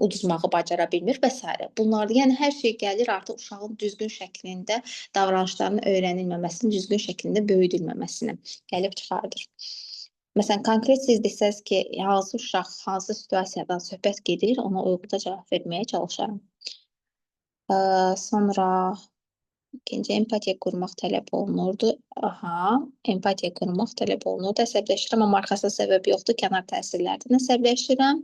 uduzmağı bacara bilmir və s. Bunlar, yəni hər şey gəlir artıq uşağın düzgün şəklində davranışlarının öyrənilməməsinin, düzgün şəklində böyüdülməməsinə gəlib çıxardır. Məsələn, konkret siz desəz ki, hansı uşaq, hansı situasiyadan söhbət gedir, ona uyğun da cavab verməyə çalışaram. Sonra ikinci empatiya qurmaq tələb olunurdu. Empatiya qurmaq tələb olunurdu. Əsəbləşirəm, amma arxasında səbəb yoxdur. Kənar təsirlərdən əsəbləşirəm.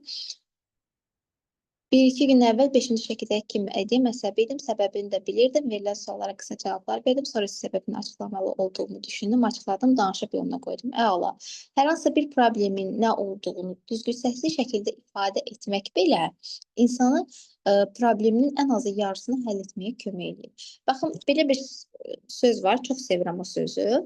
1-2 gün əvvəl 5-ci şəkildəki kimi ədim, əsəbi idim, səbəbini də bilirdim. Verilən suallara qısa cavablar verdim. Sonra səbəbini açıqlamalı olduğumu düşündüm, açıqladım, danışıb yoluna qoydum. Əla. Hər hansı bir problemin nə olduğunu düzgün səsli şəkildə ifadə etmək belə insanı probleminin ən azı yarısını həll etməyə kömək edir. Baxın, belə bir söz var, çox sevirəm o sözü.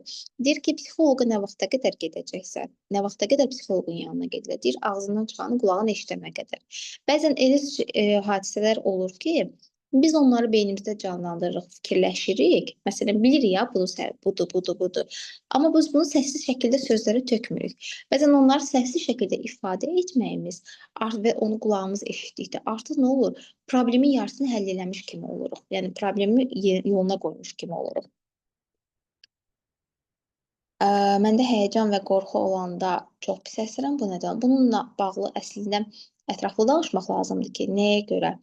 Deyir ki, psixoloqa nə vaxta qədər gedəcəksən, nə vaxta qədər psixoloqun yanına gedilir. Deyir, ağzından çıxanı qulağın eşitməyə qədər. Bəzən elə hadisələr olur ki, biz onları beynimizdə canlandırırıq, fikirləşirik. Məsələn, bilirik ya, budur. Amma biz bunu səssiz şəkildə sözlərə tökmürük. Bəzən onları səssiz şəkildə ifadə etməyimiz və onu qulağımız eşitdikdə artıq nə olur? Problemin yarısını həll eləmiş kimi oluruq. Yəni, problemi yoluna qoymuş kimi oluruq. Məndə həyəcan və qorxu olanda çox pis əsirəm bu nədən. Bununla bağlı əslində ətraflı danışmaq lazımdır ki, nəyə görə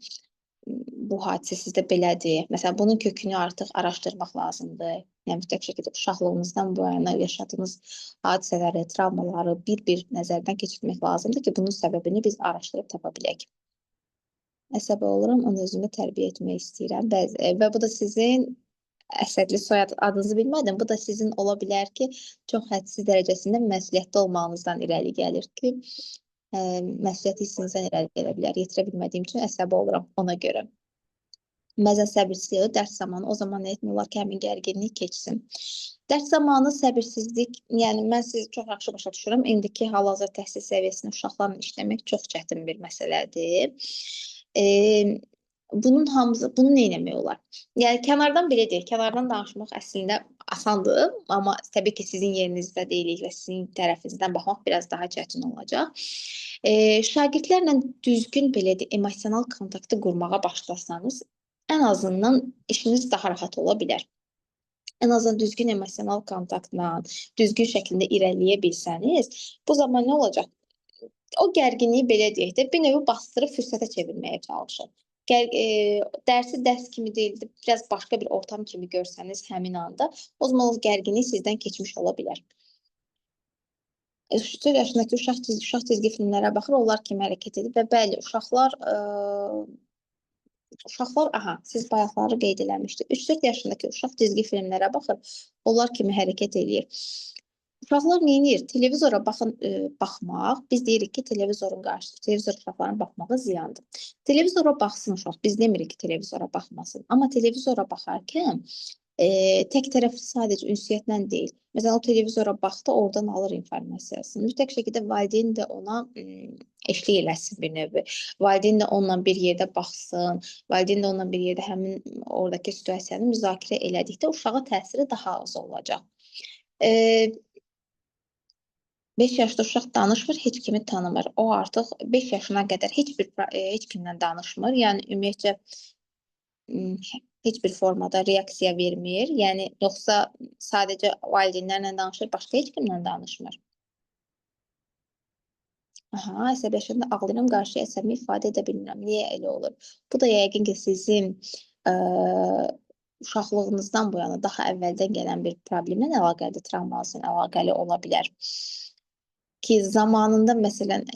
bu hadisə sizdə belədir. Məsələn, bunun kökünü artıq araşdırmaq lazımdır. Yəni, mütləq şəkildə uşaqlığınızdan bu yana yaşadığınız hadisələri, travmaları bir-bir nəzərdən keçirmək lazımdır ki, bunun səbəbini biz araşdırıb tapa bilək. Əsəbi oluram, onu özümü tərbiyə etmək istəyirəm. Və bu da sizin əsədli soyad adınızı bilmədim. Bu da sizin ola bilər ki, çox hədsiz dərəcəsində məsuliyyətli olmağınızdan irəli gəlir ki, məsuliyyət hissinizdən irəli gələ bilər. Yetirə bilmədiyim üçün əsəbi oluram ona görə. Bəzən səbirsizlik, dərs zamanı, o zaman nə etmək olar ki, həmin gərginlik keçsin. Dərs zamanı səbirsizlik, yəni mən sizi çox yaxşı başa düşürəm. İndiki hal-hazır təhsil səviyyəsində uşaqlarla işləmək çox çətin bir məsələdir. Bunu nə etmək olar? Yəni, kənardan belə deyil, kənardan danışmaq əslində asandır, amma təbii ki, sizin yerinizdə deyilik və sizin tərəfinizdən baxmaq biraz daha çətin olacaq. Şagirdlərlə düzgün, belə deyil, emosional kontaktı qurmağa başlasanız, ən azından işiniz daha rahat ola bilər. Ən azından düzgün emosional kontaktla, düzgün şəkildə irəliyə bilsəniz, bu zaman nə olacaq? O gərginliyi belə deyək də, bir növü bastırıb fürsətə çevirməyə çalışın. Dərsi dərs kimi deyildi, biraz başqa bir ortam kimi görsəniz həmin anda, o zaman o gərginlik sizdən keçmiş ola bilər. 4 yaşındakı uşaq cizgi filmlərə baxır, onlar kimi hərəkət edir və bəli, uşaqlar, siz bayaqları qeyd eləmişdiniz. 3-4 yaşındakı uşaq cizgi filmlərə baxır, onlar kimi hərəkət edir. Uşaqlar nə edir? Televizora baxmaq, biz deyirik ki, televizor uşaqların baxmağı ziyandır. Televizora baxsın uşaq, biz demirik ki, televizora baxmasın. Amma televizora baxarkən tək tərəfli sadəcə ünsiyyətlə deyil. Məsələn, o televizora baxdı, oradan alır informasiyasını. Mütləq şəkildə valideyn də ona eşlik eləsin bir növü. Valideyn də onunla bir yerdə baxsın, valideyn də onunla bir yerdə həmin oradakı situasiyanı müzakirə elədikdə uşağa təsiri daha az olacaq. 5 yaşda uşaq danışmır, heç kimi tanımır. O artıq 5 yaşına qədər heç kimlə danışmır. Yəni, ümumiyyətcə, heç bir formada reaksiya vermir. Yəni, yoxsa sadəcə valideynlərlə danışır, başqa heç kimlə danışmır. Aha, əsəbləşəndə ağlayıram, qarşıya əsəbimi ifadə edə bilmirəm. Niyə elə olur? Bu da yəqin ki, sizin uşaqlığınızdan bu yana daha əvvəldən gələn bir problemlə əlaqəli, travmasıyla əlaqəli ola bilər. Ki, zamanında məsələn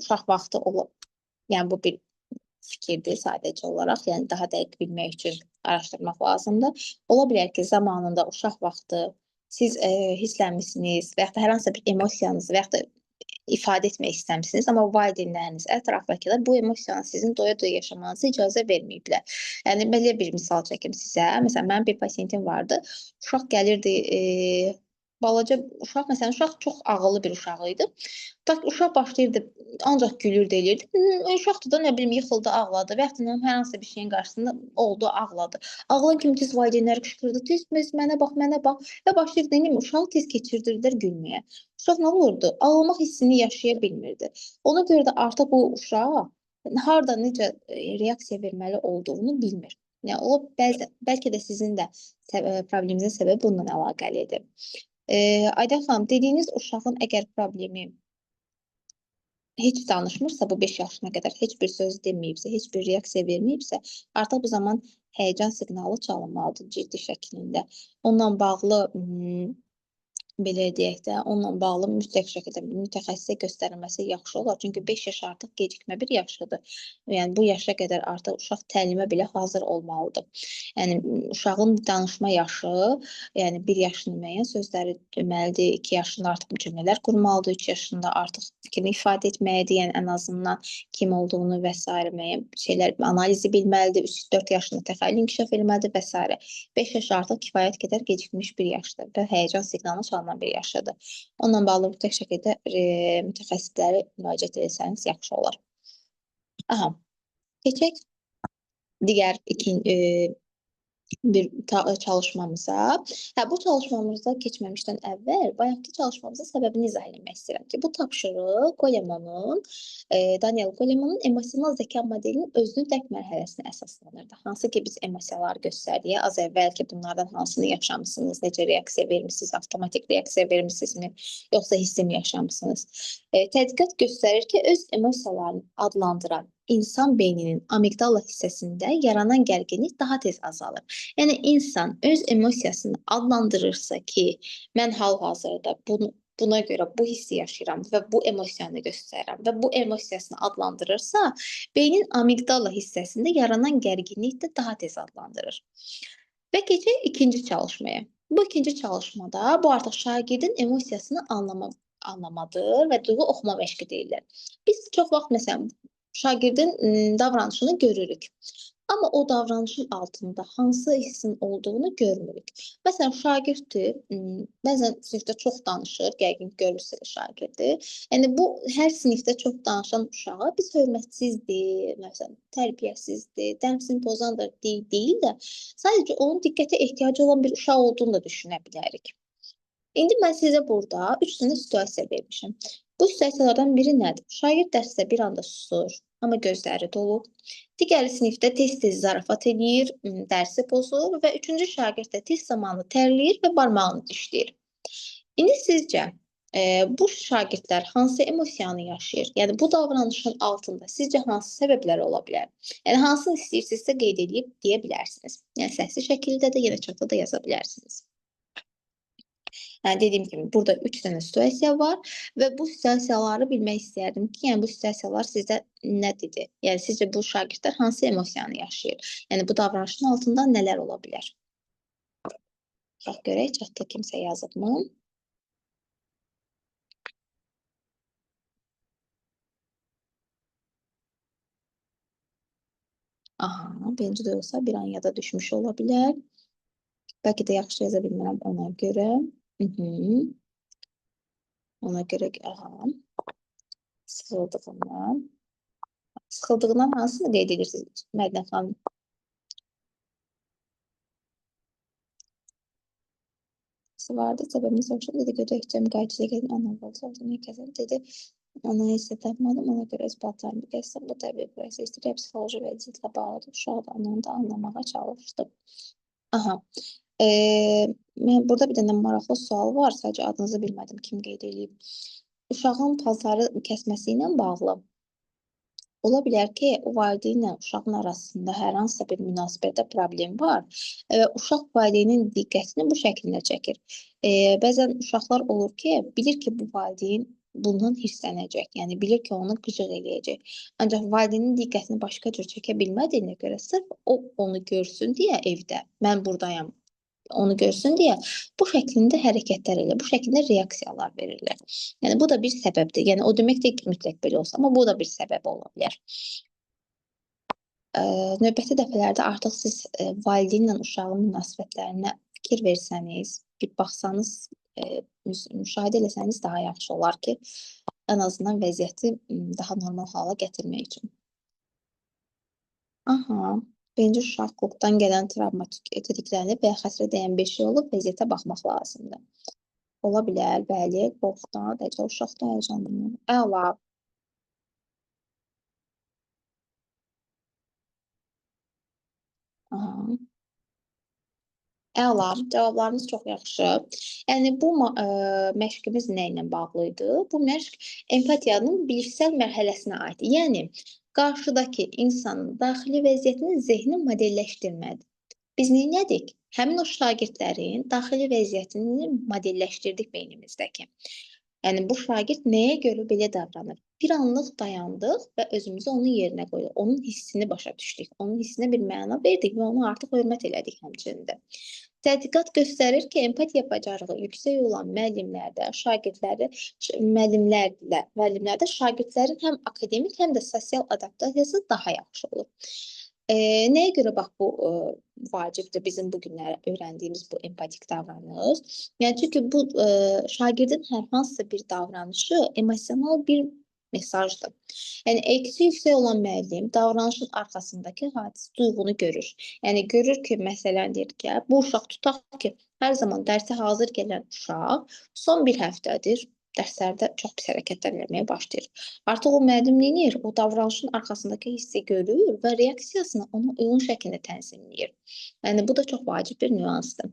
uşaq vaxtı olub, yəni bu bir fikirdir sadəcə olaraq, yəni daha dəqiq bilmək üçün araşdırmaq lazımdır. Ola bilər ki, zamanında uşaq vaxtı siz hissləmisiniz və yaxud da hər hansısa bir emosiyanızı və yaxud da ifadə etmək istəmisiniz, amma valideynləriniz, ətrafdakılar bu emosiyanı sizin doya-doya yaşamanıza icazə verməyiblər. Yəni belə bir misal çəkim sizə. Məsələn, mənim bir pasiyentim vardı. Uşaq gəlirdi, balaca uşaq, məsələn, uşaq çox ağıllı bir uşaq idi. Uşaq başlayırdı, ancaq gülürdü, eləyirdi. Uşaq da nə bilim yıxıldı, ağladı və yaxud da hər hansı bir şeyin qarşısında oldu, ağladı. Ağlayan kimi tez valideynləri qışqırdı, tez mənə bax, mənə bax və başlayırdı, nə bilim, uşağı tez keçirdirdilər gülməyə. Uşaq nə olurdu? Ağlamaq hissini yaşaya bilmirdi. Ona görə də artıq bu uşaq harda necə reaksiya verməli olduğunu bilmir. Yəni o bəlkə də sizin də probleminizin səbəbi bununla əlaqəlidir. Aydan xanım, dediyiniz uşağın əgər problemi heç danışmırsa, bu 5 yaşına qədər heç bir söz deməyibsə, heç bir reaksiya verməyibsə, artıq bu zaman həyəcan siqnalı çalınmalıdır ciddi şəklində. Onunla bağlı belə deyək də, onunla bağlı mütləq şəkildə mütəxəssisə göstərilməsi yaxşı olar. Çünki 5 yaş artıq gecikmə bir yaşıdır. Yəni bu yaşa qədər artıq uşaq təlimə belə hazır olmalıdır. Yəni uşağın danışma yaşı, yəni 1 yaşında müəyyən sözləri deməlidir, 2 yaşında artıq cümlələr qurmalıdır, 3 yaşında artıq fikrini ifadə etməlidir, yəni ən azından kim olduğunu və s. müəyyən şeylər analizi bilməlidir, 3-4 yaşında təxəyyül inkişaf etməlidir və s. 5 yaş artıq kifayət qədər gecikmiş bir yaşdır və həyəcan siqnalı çalınan bir yaşıdır. Onunla bağlı mütləq şəkildə mütəxəssislərə müraciət etsəniz yaxşı olar. Aha, keçək digər bir çalışmamıza. Bu çalışmamıza keçməmişdən əvvəl bayaqki çalışmamızın səbəbini izah etmək istəyirəm ki, bu tapşırıq Golemanın, Daniel Golemanın emosional zəka modelinin özünü dərk mərhələsinə əsaslanırdı. Hansı ki, biz emosiyaları göstəriyə, az əvvəl ki, bunlardan hansını yaşamısınız, necə reaksiya vermişsiniz, avtomatik reaksiya vermişsinizmi, yoxsa hissimi yaşamısınız. Tədqiqat göstərir ki, öz emosiyalarını adlandıran insan beyninin amigdala hissəsində yaranan gərginlik daha tez azalır. Yəni, insan öz emosiyasını adlandırırsa ki, mən hal-hazırda buna görə bu hissi yaşayıram və bu emosiyanı göstərirəm və bu emosiyasını adlandırırsa, beynin amigdala hissəsində yaranan gərginlik də daha tez adlandırır. Və keçək ikinci çalışmaya. Bu ikinci çalışmada bu artıq şagirdin emosiyasını anlamadır və duyğu oxuma məşqi deyirlər. Biz çox vaxt, məsələn, şagirdin davranışını görürük. Amma o davranışın altında hansı hissin olduğunu görmürük. Məsələn, şagirddir, bəzən sinifdə çox danışır, yəqin görürsünüz şagirdi. Yəni, bu hər sinifdə çox danışan uşağa biz hörmətsizdir, məsələn, tərbiyəsizdir, dəmsini pozandır deyil də, sadəcə onun diqqətə ehtiyacı olan bir uşaq olduğunu da düşünə bilərik. İndi mən sizə burada 3 dənə situasiya vermişəm. Bu situasiyalardan biri nədir? Şagird dərsdə bir anda susur, amma gözləri dolub. Digəri sinifdə tez-tez zarafat edir, dərsi pozur və üçüncü şagird də test zamanı tərləyir və barmağını dişləyir. İndi sizcə bu şagirdlər hansı emosiyanı yaşayır? Yəni bu davranışın altında sizcə hansı səbəblər ola bilər? Yəni hansını istəyirsinizsə qeyd edib deyə bilərsiniz. Yəni səsli şəkildə də, yenə çatda da yaza bilərsiniz. Yəni dediyim kimi burada 3 dənə situasiya var və bu situasiyaları bilmək istəyərdim ki, yəni bu situasiyalar sizdə nə dedi? Yəni sizcə bu şagirdlər hansı emosiyanı yaşayır? Yəni bu davranışın altında nələr ola bilər? Bax görək, çatda kimsə yazıbmı? Aha, birinci də olsa bir an yada düşmüş ola bilər. Bəlkə də yaxşı yaza bilmirəm ona görə. Ona görə, aha, sıxıldığından. Sıxıldığından hansını qeyd edirsiniz, Mədinə xanım? Vardı, səbəbini soruşum, dedi, götürəkcəm, qayçıya gedin, anlamalı olduğunu kəzəm, dedi, ona isə tapmadım, ona görə öz batlarını qəsəm, bu təbii burası istəyir, psixoloji və cidlə bağlıdır, uşaq da onu da anlamağa çalışdım. Aha, burada bir dənə maraqlı sual var, sadəcə adınızı bilmədim, kim qeyd edib. uşağın paltarı kəsməsi ilə bağlı ola bilər ki, o valideynlə uşağın arasında hər hansısa bir münasibətdə problem var və uşaq valideynin diqqətini bu şəkildə çəkir. Bəzən uşaqlar olur ki, bilir ki, bu valideyn bundan hirslənəcək, yəni bilir ki, onu qıcıq eləyəcək. Ancaq valideynin diqqətini başqa cür çəkə bilmədiyinə görə sırf o onu görsün deyə evdə, mən buradayam, onu görsün deyə bu şəklində hərəkətlər elə, bu şəkildə reaksiyalar verirlər. Yəni bu da bir səbəbdir. Yəni o demək deyil ki, mütləq belə olsa, amma bu da bir səbəb ola bilər. Növbəti dəfələrdə artıq siz valideynlə uşağın münasibətlərinə fikir versəniz, bir baxsanız, müşahidə eləsəniz daha yaxşı olar ki, ən azından vəziyyəti daha normal hala gətirmək üçün. Aha, birinci uşaqlıqdan gələn travmatik tetiklənib və ya xəstə dəyən bir şey olub, vəziyyətə baxmaq lazımdır. Ola bilər, bəli, qorxudan, dəcə uşaqda həyəcanlanır. Əla. Aha. Əla, cavablarınız çox yaxşı. Yəni bu məşqimiz nə ilə bağlı idi? Bu məşq empatiyanın bilişsel mərhələsinə aiddir. Yəni qarşıdakı insanın daxili vəziyyətini zehni modelləşdirmədir. Biz neylədik? Həmin o şagirdlərin daxili vəziyyətini modelləşdirdik beynimizdəki. Yəni bu şagird nəyə görə belə davranır? Bir anlıq dayandıq və özümüzü onun yerinə qoyduq. Onun hissini başa düşdük. Onun hissinə bir məna verdik və onu artıq hörmət elədik həmçində. Tədqiqat göstərir ki, empatiya bacarığı yüksək olan müəllimlərdə, müəllimlərdə şagirdlərin həm akademik, həm də sosial adaptasiyası daha yaxşı olur. Nəyə görə bax bu vacibdir bizim bu günlər öyrəndiyimiz bu empatik davranış? Yəni çünki bu şagirdin hər hansısa bir davranışı emosional bir mesajdır. Yəni EQ-si yüksək olan müəllim davranışın arxasındakı hadisi duyğunu görür. Yəni görür ki, məsələn deyir ki, bu uşaq tutaq ki, hər zaman dərsə hazır gələn uşaq son bir həftədir dərslərdə çox pis hərəkətlər eləməyə başlayır. Artıq o müəllim neyir? O davranışın arxasındakı hissi görür və reaksiyasını ona uyğun şəkildə tənzimləyir. Yəni bu da çox vacib bir nüansdır.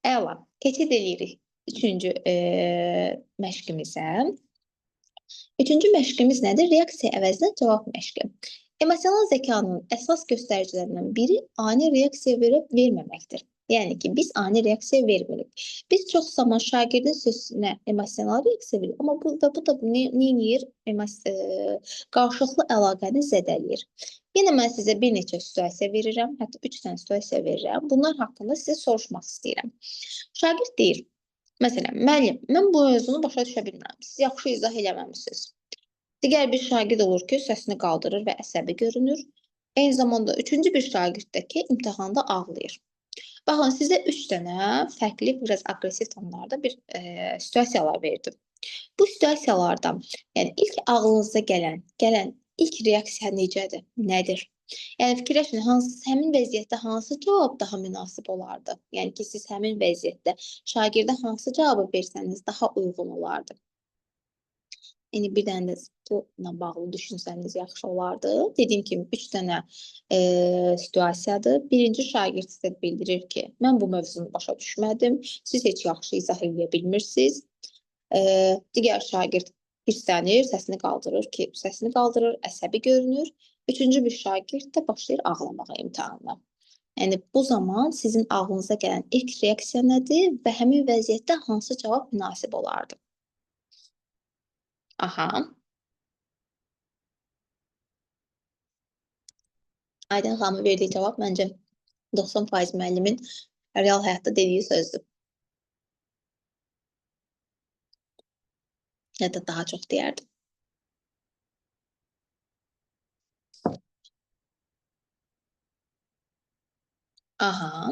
Əla, keçid edirik üçüncü məşqimizə. Üçüncü məşqimiz nədir? Reaksiya əvəzinə cavab məşqi. Emosional zekanın əsas göstəricilərindən biri ani reaksiya verməməkdir. Yəni ki, biz ani reaksiya vermirik. Biz çox zaman şagirdin sözünə emosional reaksiya veririk, amma bu da neyir? Qarşılıqlı əlaqəni zədələyir. Yenə mən sizə bir neçə situasiya verirəm, hətta 3 dənə situasiya verirəm. Bunlar haqqında sizə soruşmaq istəyirəm. Şagird deyir, məsələn, müəllim, mən bu mövzunu başa düşə bilmirəm. Siz yaxşı izah eləməmisiniz. Digər bir şagird olur ki, səsini qaldırır və əsəbi görünür. Eyni zamanda üçüncü bir şagird də ki, imtahanda ağlayır. Baxın, sizə 3 dənə fərqli, biraz aqressiv tonlarda bir situasiyalar verdim. Bu situasiyalardan, yəni ilk ağlınıza gələn ilk reaksiya necədir? Nədir? Yəni fikirləşin, həmin vəziyyətdə hansı cavab daha münasib olardı? Yəni ki, siz həmin vəziyyətdə şagirdə hansı cavabı versəniz daha uyğun olardı? Yəni bir dənə də bununla bağlı düşünsəniz yaxşı olardı. Dediyim kimi 3 dənə situasiyadır. Birinci şagird sizə bildirir ki, mən bu mövzunu başa düşmədim. Siz heç yaxşı izah edə bilmirsiniz. Digər şagird hirslənir, səsini qaldırır, əsəbi görünür. Üçüncü bir şagird də başlayır ağlamağa imtahanla. Yəni bu zaman sizin ağlınıza gələn ilk reaksiya nədir və həmin vəziyyətdə hansı cavab münasib olardı? Aha. Aydın xanımın verdiyi cavab məncə 90% müəllimin real həyatda dediyi sözdür. Ya da daha çox deyərdim. Aha.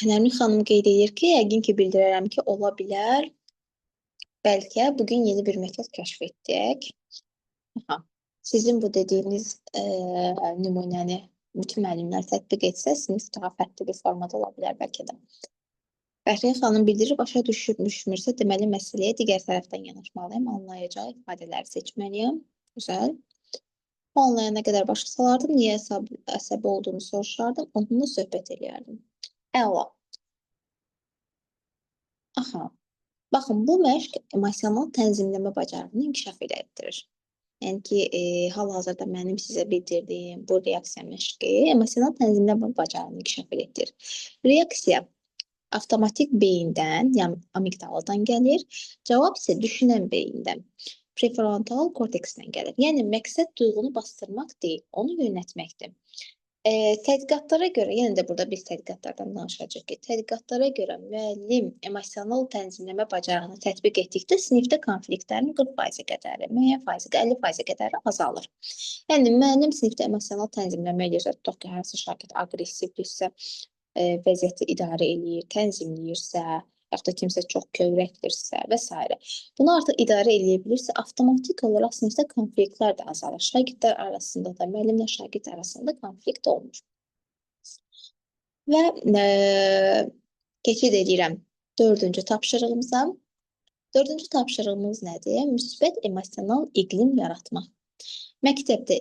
Nərmin xanım qeyd edir ki, yəqin ki, bildirərəm ki, ola bilər. Bəlkə bugün yeni bir metod kəşf etdik. Aha. Sizin bu dediyiniz nümunəni bütün müəllimlər tətbiq etsə, sinif daha fərqli bir formada ola bilər bəlkə də. Bəhriyə xanım bildirir, başa düşmürsə, deməli məsələyə digər tərəfdən yanaşmalıyım, anlayacağı ifadələri seçməliyəm. Güzel. O anlayana qədər başa salardım, niyə əsəbi olduğunu soruşardım, onunla söhbət eləyərdim. Əla. Aha. Baxın, bu məşq emosional tənzimləmə bacarığını inkişaf etdirir. Yəni ki, hal-hazırda mənim sizə bildirdiyim bu reaksiya məşqi emosional tənzimləmə bacarığını inkişaf etdirir. Reaksiya avtomatik beyindən, yəni amigdaladan gəlir, cavab isə düşünən beyindən, prefrontal korteksdən gəlir. Yəni məqsəd duyğunu bastırmaq deyil, onu yönətməkdir. Tədqiqatlara görə, yenə də burada biz tədqiqatlardan danışacağıq ki, tədqiqatlara görə müəllim emosional tənzimləmə bacarığını tətbiq etdikdə sinifdə konfliktlərin 40% qədəri, müəyyən faizi, 50% qədəri azalır. Yəni müəllim sinifdə emosional tənzimləmə edirsə, tutaq ki, hansı şagird aqressivdirsə, vəziyyəti idarə eləyir, tənzimləyirsə, yaxud da kimsə çox kövrəkdirsə və s. Bunu artıq idarə eləyə bilirsə, avtomatik olaraq sinifdə konfliktlər də azalır. Şagirdlər arasında da, müəllimlə şagird arasında konflikt olmur. Və keçid edirəm 4-cü tapşırığımıza. 4-cü tapşırığımız nədir? Müsbət emosional iqlim yaratmaq. Məktəbdə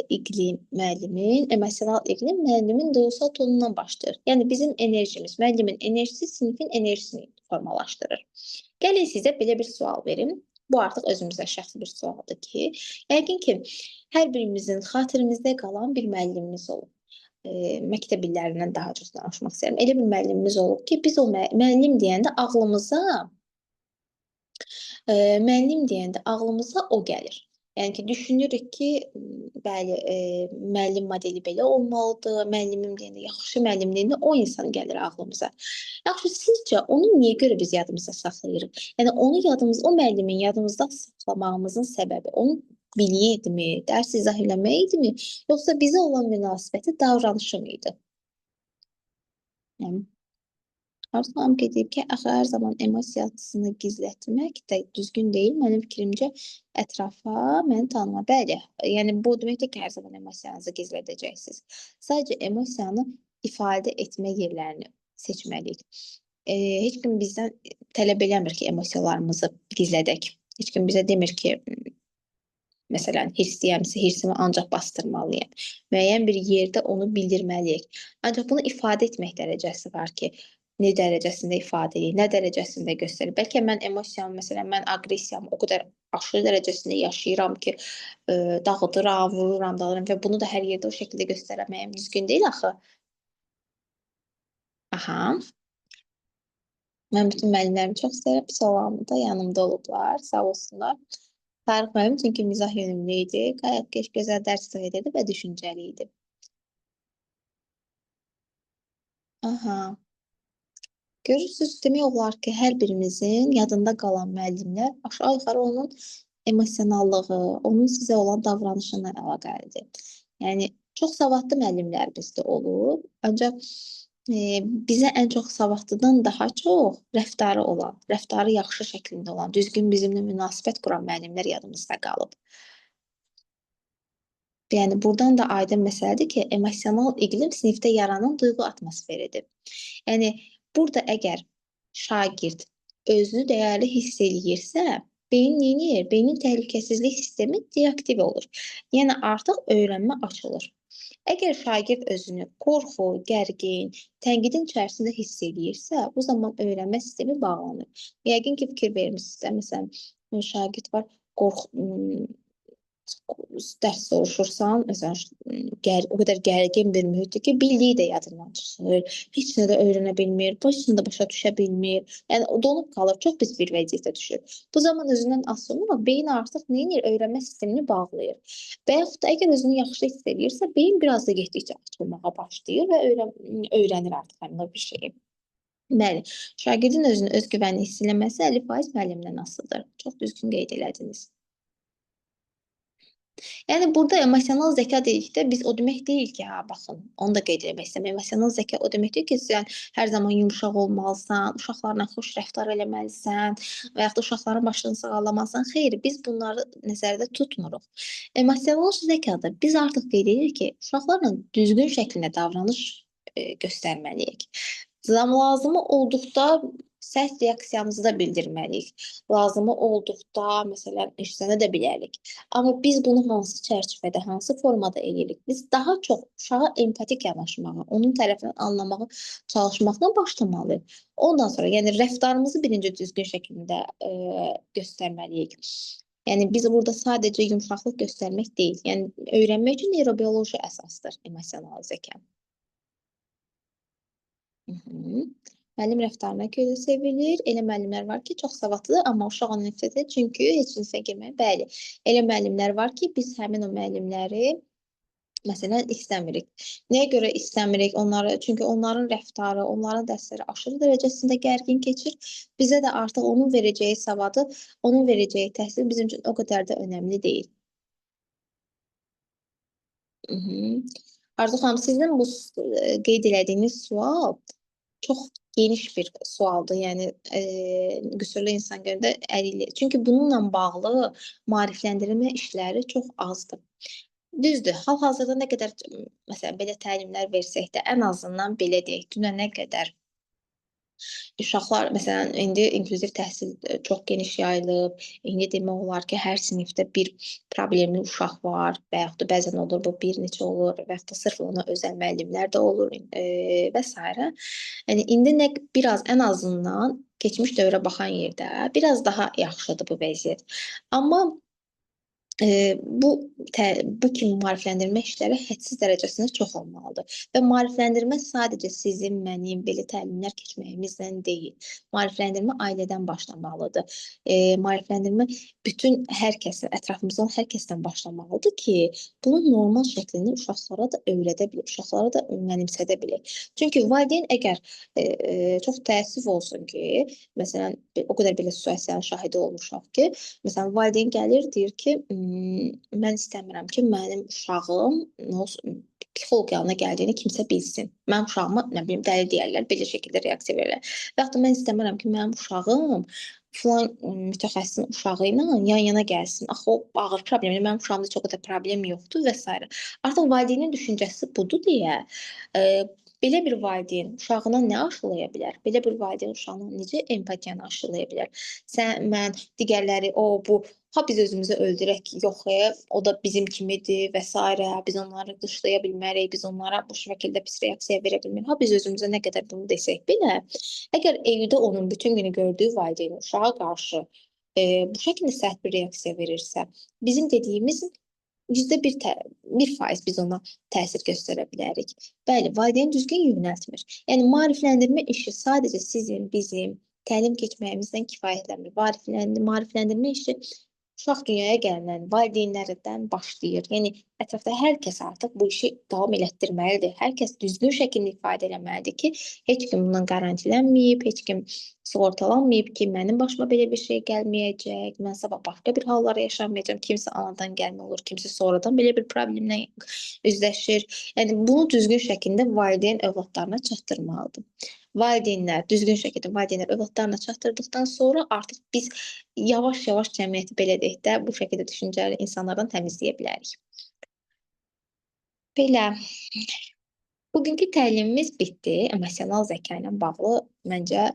müəllimin emosional iqlim müəllimin duyğusal tonundan başlayır. Yəni bizim enerjimiz, müəllimin enerjisi sinifin enerjisini formalaşdırır. Gəlin sizə belə bir sual verim. Bu artıq özümüzə şəxsi bir sualdır ki, yəqin ki, hər birimizin xatirimizdə qalan bir müəllimimiz olub. Məktəb illərindən daha çox danışmaq istəyirəm. Elə bir müəllimimiz olub ki, biz o müəllim deyəndə ağlımıza o gəlir. Yəni ki, düşünürük ki, bəli, müəllim modeli belə olmalıdır, müəllimim deyəndə, yaxşı müəllim deyəndə o insan gəlir ağlımıza. Yaxşı, sizcə onu niyə görə biz yadımızda saxlayırıq? Yəni, o müəllimin yadımızda saxlamağımızın səbəbi onun biliyi idimi, dərs izah eləmək idimi, yoxsa bizə olan münasibəti, davranışı mıydı? Yəni, Arzulam deyib ki, axı hər zaman emosiyasını gizlətmək də düzgün deyil. Mənim fikrimcə ətrafa məni tanıma. Bəli, yəni bu deməkdir ki, hər zaman emosiyanızı gizlədəcəksiniz. Sadəcə emosiyanı ifadə etmə yerlərini seçməliyik. Heç kim bizdən tələb eləmir ki, emosiyalarımızı gizlədək. Heç kim bizə demir ki, məsələn, hirsliyəmsə, hirsimi ancaq bastırmalıyam. Müəyyən bir yerdə onu bildirməliyik. Ancaq bunu ifadə etmək dərəcəsi var ki, nə dərəcəsində ifadə edir, nə dərəcəsində göstərir. Bəlkə mən emosiyamı, məsələn, mən aqressiyamı o qədər aşırı dərəcəsində yaşayıram ki, dağıdıram, vururam, dağıdıram və bunu da hər yerdə o şəkildə göstərməyəm düzgün deyil axı. Aha. Mən bütün müəllimlərimi çox istəyirəm, pis olanı da yanımda olublar, sağ olsunlar. Tarix müəllim çünki mizah yönümlü idi, qayət gözəl dərs edirdi və düşüncəli idi. Aha. Görürsünüz, demək olar ki, hər birimizin yadında qalan müəllimlər aşağı-yuxarı onun emosionallığı, onun sizə olan davranışından əlaqəlidir. Yəni, çox savadlı müəllimlərimiz də olub, ancaq bizə ən çox savadlıdan daha çox rəftarı yaxşı şəklində olan, düzgün bizimlə münasibət quran müəllimlər yadımızda qalıb. Yəni, buradan da aydın məsələdir ki, emosional iqlim sinifdə yaranan duyğu atmosferidir. Yəni, burada əgər şagird özünü dəyərli hiss eləyirsə, beyin neynir? Beynin təhlükəsizlik sistemi deaktiv olur. Yəni, artıq öyrənmə açılır. Əgər şagird özünü qorxu, gərgin, tənqidin içərisində hiss eləyirsə, bu zaman öyrənmə sistemi bağlanır. Yəqin ki, fikir vermişsinizsə, məsələn, şagird var, dərs soruşursan, məsələn, o qədər gərgin bir mühitdir ki, bildiyi də yadından çıxır, heç nə də öyrənə bilmir, heç nə də başa düşə bilmir. Yəni, o donub qalır, çox pis bir vəziyyətə düşür. Bu zaman özündən asılı, amma beyin artıq neynir? Öyrənmə sistemini bağlayır. Və yaxud da əgər özünü yaxşı hiss edirsə, beyin biraz da getdikcə açılmağa başlayır və öyrənir artıq həmin o bir şeyi. Bəli, şagirdin özünü öz güvəni hiss eləməsi 50% müəllimdən asılıdır. Çox düzgün qeyd elədiniz. Yəni, burada emosional zəka dedikdə biz o demək deyil ki, baxın, onu da qeyd etmək istəyirəm. Emosional zəka o deməkdir ki, sən hər zaman yumşaq olmalısan, uşaqlarla xoş rəftar eləməlisən və yaxud da uşaqların başını sığallamalısan. Xeyr, biz bunları nəzərdə tutmuruq. Emosional zəkada biz artıq qeyd edirik ki, uşaqlarla düzgün şəkildə davranış göstərməliyik. Lazımı olduqda sərt reaksiyamızı da bildirməliyik. Lazımı olduqda, məsələn, işlənə də bilərik. Amma biz bunu hansı çərçivədə, hansı formada eləyirik? Biz daha çox uşağa empatik yanaşmağa, onun tərəfindən anlamağa çalışmaqla başlamalıyıq. Ondan sonra, yəni rəftarımızı birinci düzgün şəkildə göstərməliyik. Yəni biz burada sadəcə yumşaqlıq göstərmək deyil. Yəni öyrənmək üçün neyrobioloji əsasdır emosional zəka. Müəllim rəftarına görə sevilir. Elə müəllimlər var ki, çox savadlıdır, amma uşaq ona nifrət edir, çünki heç sinifə girməyə. Bəli, elə müəllimlər var ki, biz həmin o müəllimləri məsələn istəmirik. Nəyə görə istəmirik onları? Çünki onların rəftarı, onların dərsləri aşırı dərəcəsində gərgin keçir. Bizə də artıq onun verəcəyi savadı, onun verəcəyi təhsil bizim üçün o qədər də önəmli deyil. Arzu xanım, sizin bu qeyd elədiyiniz sual çox geniş bir sualdır. Yəni qüsurlu insan görəndə əlillik. Çünki bununla bağlı maarifləndirmə işləri çox azdır. Düzdür, hal-hazırda nə qədər məsələn belə təlimlər versək də, ən azından belə deyək, dünənə qədər uşaqlar, məsələn, indi inklüziv təhsil çox geniş yayılıb. İndi demək olar ki, hər sinifdə bir problemli uşaq var və yaxud da bəzən olur, bu bir neçə olur və yaxud da sırf ona özəl müəllimlər də olur və s. Yəni indi biraz ən azından keçmiş dövrə baxan yerdə biraz daha yaxşıdır bu vəziyyət. Amma bu kimi maarifləndirmə işləri hədsiz dərəcəsində çox olmalıdır. Və maarifləndirmə sadəcə sizin, mənim belə təlimlər keçməyimizlə deyil. Maarifləndirmə ailədən başlamalıdır. Maarifləndirmə bütün hər kəsin, ətrafımızdan hər kəsdən başlamalıdır ki, bunun normal şəklini uşaqlara da öyrədə bilək, uşaqlara da mənimsədə bilək. Çünki valideyn əgər çox təəssüf olsun ki, məsələn, o qədər belə situasiyanın şahidi olmuşaq ki, məsələn, valideyn gəlir, deyir ki, mən istəmirəm ki, mənim uşağım psixoloq yanına gəldiyini kimsə bilsin. Mənim uşağıma, nə bilim, dəli deyərlər, belə şəkildə reaksiya verirlər. Və yaxud da mən istəmirəm ki, mənim uşağım filan mütəxəssisin uşağı ilə yan-yana gəlsin. Axı o ağır problemdir, mənim uşağımda çox da problem yoxdur və s. Artıq valideynin düşüncəsi budur deyə, belə bir valideyn uşağına nə aşılaya bilər? Belə bir valideyn uşağına necə empatiyanı aşılaya bilər? Sən, mən, digərləri, bu, biz özümüzü öldürək, yox, o da bizim kimidir və s. Biz onları dışlaya bilmərik, biz onlara bu şəkildə pis reaksiya verə bilmərik. Biz özümüzə nə qədər bunu desək belə, əgər evdə onun bütün günü gördüyü valideyn uşağa qarşı bu şəkildə sərt bir reaksiya verirsə, bizim dediyimiz %1% biz ona təsir göstərə bilərik. Bəli, valideyn düzgün yönəltmir. Yəni, maarifləndirmə işi sadəcə sizin, bizim təlim keçməyimizdən kifayətlənmir. Maarifləndirmə işi uşaq dünyaya gəlindən valideynlərdən başlayır. Yəni, ətrafda hər kəs artıq bu işi davam elətdirməlidir. Hər kəs düzgün şəkildə ifadə eləməlidir ki, heç kim bundan qarantilənməyib, heç kim sığortalanmayıb ki, mənim başıma belə bir şey gəlməyəcək, mən sabah başqa bir hallara yaşamayacağam, kimsə anadan gəlmə olur, kimsə sonradan belə bir problemlə üzləşir. Yəni, bunu düzgün şəkildə valideyn övladlarına çatdırmalıdır. Valideynlər, düzgün şəkildə valideynlər övladlarına çatdırdıqdan sonra artıq biz yavaş-yavaş cəmiyyəti belə deyək də, bu şəkildə düşüncəli insanlardan təmizləyə bilərik. Belə, bugünkü təlimimiz bitdi. Emosional zəka ilə bağlı məncə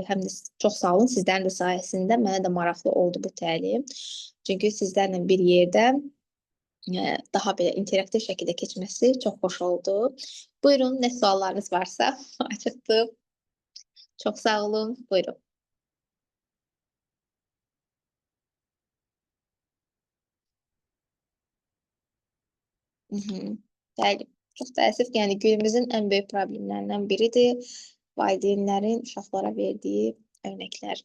həm də çox sağ olun, sizlərin də sayəsində mənə də maraqlı oldu bu təlim. Çünki sizlərlə bir yerdə daha belə interaktiv şəkildə keçməsi çox xoş oldu. Buyurun, nə suallarınız varsa açıqdır. Çox sağ olun, buyurun. Bəli, çox təəssüf, yəni günümüzün ən böyük problemlərindən biridir valideynlərin uşaqlara verdiyi örnəklər.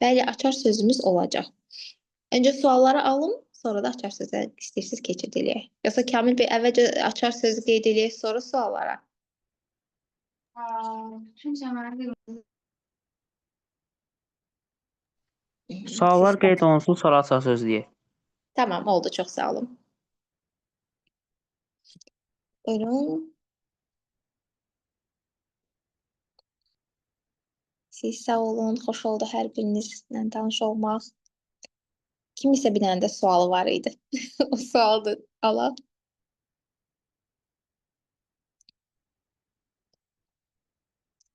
Bəli, açar sözümüz olacaq. Öncə sualları alın, sonra da açar sözə istəyirsiniz keçid eləyək. Yoxsa Kamil bəy, əvvəlcə açar sözü qeyd eləyək, sonra suallara. Suallar qeyd olunsun, sonra açar söz deyək. Tamam, oldu, çox sağ olun. Buyurun. Siz sağ olun, xoş oldu hər birinizlə tanış olmaq. Kimisə bir dənə də sualı var idi. O sualdır, alaq.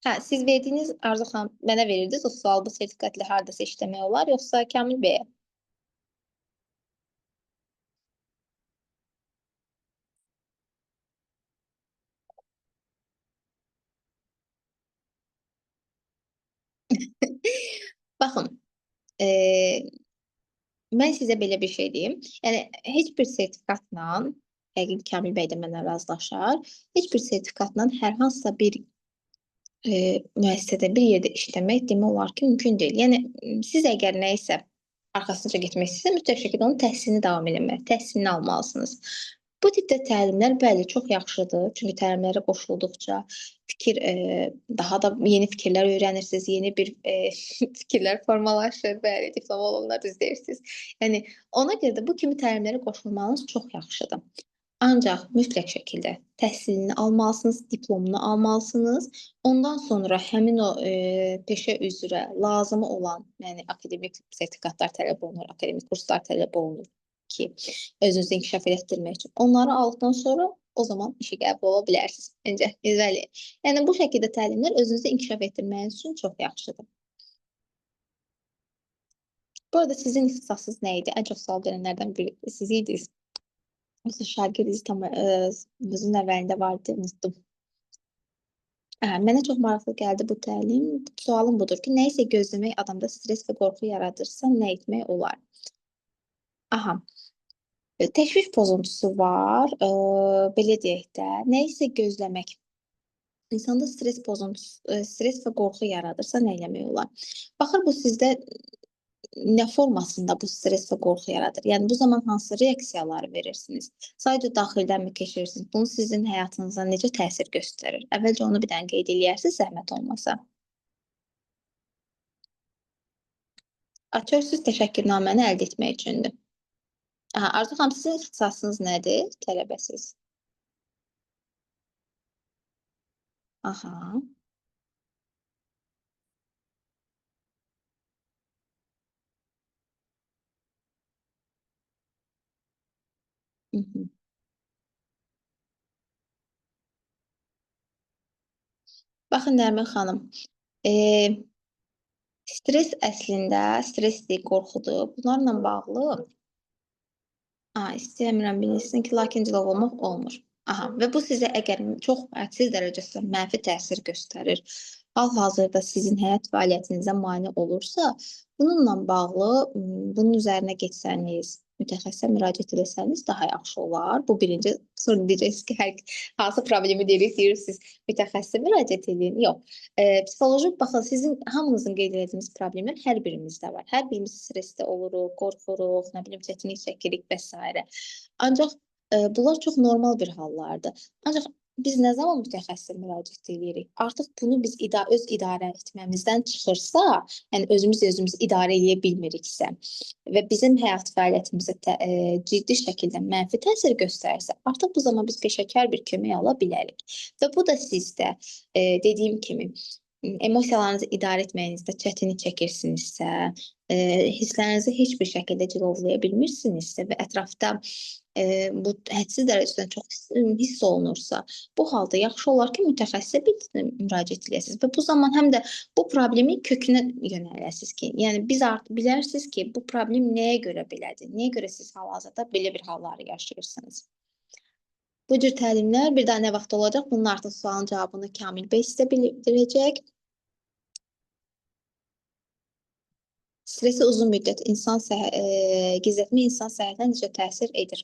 Hə, siz verdiyiniz Arzu xanım mənə verirdiniz o sual bu sertifikatla hardasa işləmək olar, yoxsa Kamil bəyə? Baxın, mən sizə belə bir şey deyim. Yəni heç bir sertifikatla, yəqin Kamil bəy də mənlə razılaşar, heç bir sertifikatla hər hansısa bir müəssisədə bir yerdə işləmək demək olar ki, mümkün deyil. Yəni siz əgər nə isə arxasınca getmək istəyirsə, mütləq şəkildə onun təhsilini davam etməli, təhsilini almalısınız. Bu tipdə təlimlər bəli çox yaxşıdır. Çünki təlimlərə qoşulduqca fikir daha da yeni fikirlər öyrənirsiniz, yeni bir fikirlər formalaşır. Bəli, diplom olanlar düz deyirsiniz. Yəni ona görə də bu kimi təlimlərə qoşulmanız çox yaxşıdır. Ancaq mütləq şəkildə təhsilini almalısınız, diplomunu almalısınız. Ondan sonra həmin o peşə üzrə lazımı olan, yəni akademik sertifikatlar tələb olunur, akademik kurslar tələb olunur ki, özünüzü inkişaf etdirmək üçün. Onları aldıqdan sonra o zaman işə qəbul ola bilərsiniz. Məncə, bəli. Yəni bu şəkildə təlimlər özünüzü inkişaf etdirməyiniz üçün çox yaxşıdır. Bu arada sizin ixtisasınız nə idi? Ən çox sual verənlərdən biri siz idiniz. Yoxsa şagird tam özün əvvəlində vardı, unutdum. Mənə çox maraqlı gəldi bu təlim. Sualım budur ki, nə isə gözləmək adamda stres və qorxu yaradırsa, nə etmək olar? Aha. Təşviş pozuntusu var, belə deyək də, nə isə gözləmək. İnsanda stres pozuntusu, stres və qorxu yaradırsa, nə eləmək olar? Baxır bu sizdə nə formasında bu stres və qorxu yaradır? Yəni bu zaman hansı reaksiyaları verirsiniz? Sadəcə daxildən mi keçirirsiniz? Bunun sizin həyatınıza necə təsir göstərir? Əvvəlcə onu bir dənə qeyd eləyərsiniz, zəhmət olmasa. Açırsınız təşəkkürnaməni əldə etmək üçündür. Arzu xanım, sizin ixtisasınız nədir? Tələbəsiz. Aha. Hı -hı. Baxın Nərmin xanım, stres əslində, stresdir, qorxudur. Bunlarla bağlı istəmirəm bilinsin ki, lakin cilov olmaq olmur. Aha, və bu sizə əgər çox hədsiz dərəcəsində mənfi təsir göstərir, hal-hazırda sizin həyat fəaliyyətinizə mane olursa, bununla bağlı bunun üzərinə getsəniz, mütəxəssisə müraciət etsəniz daha yaxşı olar. Bu birinci. Sonra deyəcəksiniz ki, hansı problemi deyirsiniz, mütəxəssisə müraciət edin. Yox. Psixoloji, baxın, sizin hamınızın qeyd etdiyiniz problemlər hər birimizdə var. Hər birimiz stressdə oluruq, qorxuruq, nə bilim, çətinlik çəkirik və s. Ancaq bunlar çox normal bir hallardır. Ancaq biz nə zaman mütəxəssisə müraciət edirik? Artıq bunu biz öz idarə etməmizdən çıxırsa, yəni özümüz idarə edə bilmiriksə və bizim həyat fəaliyyətimizə ciddi şəkildə mənfi təsir göstərirsə, artıq bu zaman biz peşəkar bir kömək ala bilərik. Və bu da sizdə dediyim kimi emosiyalarınızı idarə etməyinizdə çətinlik çəkirsinizsə, hisslərinizi heç bir şəkildə cilovlaya bilmirsinizsə və ətrafda bu hədsiz dərəcədə çox hiss olunursa, bu halda yaxşı olar ki, mütəxəssisə müraciət edəsiniz və bu zaman həm də bu problemin kökünə yönələsiniz ki, yəni biz artıq bilərsiniz ki, bu problem nəyə görə belədir, nəyə görə siz hal-hazırda belə bir halları yaşayırsınız. Bu cür təlimlər bir daha nə vaxt olacaq? Bunun artıq sualın cavabını Kamil bəy sizə bildirəcək. Stresi uzun müddət gizlətmə insan səhhətinə necə təsir edir?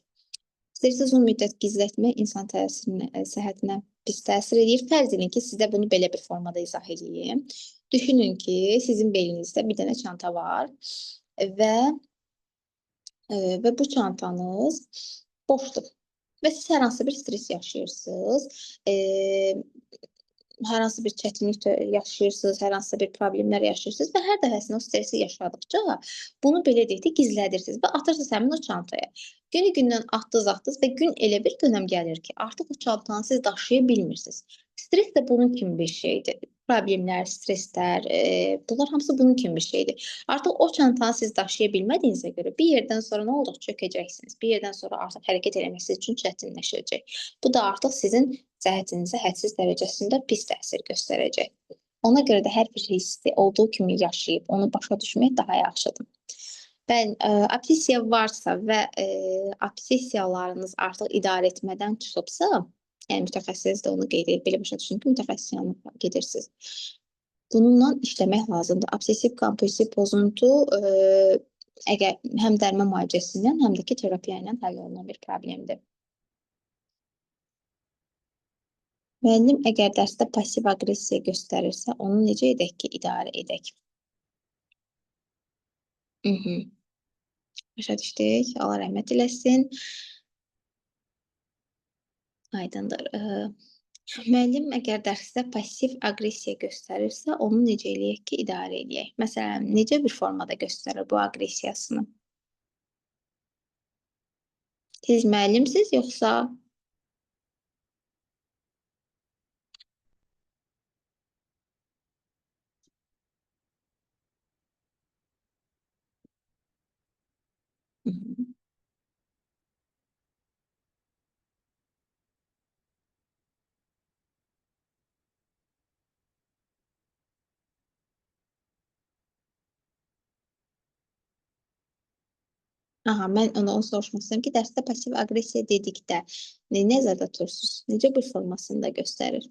Stresi uzun müddət gizlətmə insan səhhətinə pis təsir edir. Fərz edin ki, sizə bunu belə bir formada izah edeyim. Düşünün ki, sizin beyninizdə bir dənə çanta var və bu çantanız boşdur və siz hər hansı bir stres yaşayırsınız, hər hansı bir çətinlik yaşayırsınız, hər hansı bir problemlər yaşayırsınız və hər dəfəsində o stresi yaşadıqca bunu belə deyək də gizlədirsiniz və atırsınız həmin o çantaya. Günü-gündən atdınız və gün elə bir dönəm gəlir ki, artıq o çantanı siz daşıya bilmirsiniz. Stres də bunun kimi bir şeydir. Problemlər, stresslər, bunlar hamısı bunun kimi bir şeydir. Artıq o çantanı siz daşıya bilmədiyinizə görə bir yerdən sonra nə olacaq? Çökəcəksiniz. Bir yerdən sonra artıq hərəkət etmək sizin üçün çətinləşəcək. Bu da artıq sizin səhhətinizə hədsiz dərəcəsində pis təsir göstərəcək. Ona görə də hər bir hissi olduğu kimi yaşayıb onu başa düşmək daha yaxşıdır. Ben obsessiya varsa və obsessiyalarınız artıq idarə etmədən çıxıbsa, yəni mütəxəssis də onu qeyd edib, belə başa düşün ki, mütəxəssis yanına gedirsiniz. Bununla işləmək lazımdır. Obsessiv kompulsiv pozuntu əgər həm dərman müalicəsi ilə, həm də ki, terapiya ilə həll olunan bir problemdir. Müəllim əgər dərsdə pasiv aqressiya göstərirsə, onu necə edək ki, idarə edək? Başa düşdük. Allah rəhmət eləsin. Aydındır. Müəllim əgər dərsdə pasiv aqressiya göstərirsə, onu necə eləyək ki, idarə eləyək? Məsələn, necə bir formada göstərir bu aqressiyasını? Siz müəllimsiz, yoxsa Aha, mən onu soruşmaq istəyirəm ki, dərsdə pasiv aqressiya dedikdə nəzərdə tutursunuz? Necə bir formasında göstərir?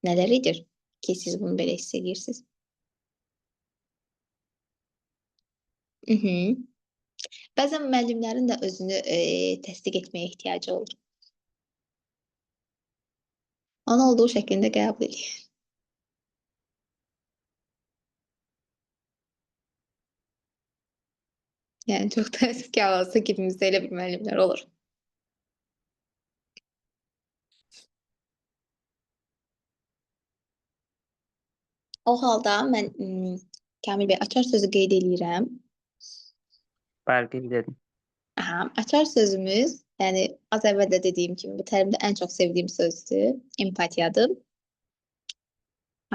Nələr edir ki, siz bunu belə hiss edirsiniz? Bəzən müəllimlərin də özünü təsdiq etməyə ehtiyacı olur. Onu olduğu şəklində qəbul edir. Yəni çox təəssüf ki, hal-hazırda qibimizdə elə bir müəllimlər olur. O halda mən Kamil bəy açar sözü qeyd eləyirəm. Bəli, qeyd edin. Aha, açar sözümüz, yəni az əvvəl də dediyim kimi bu tərimdə ən çox sevdiyim sözdür, empatiyadır.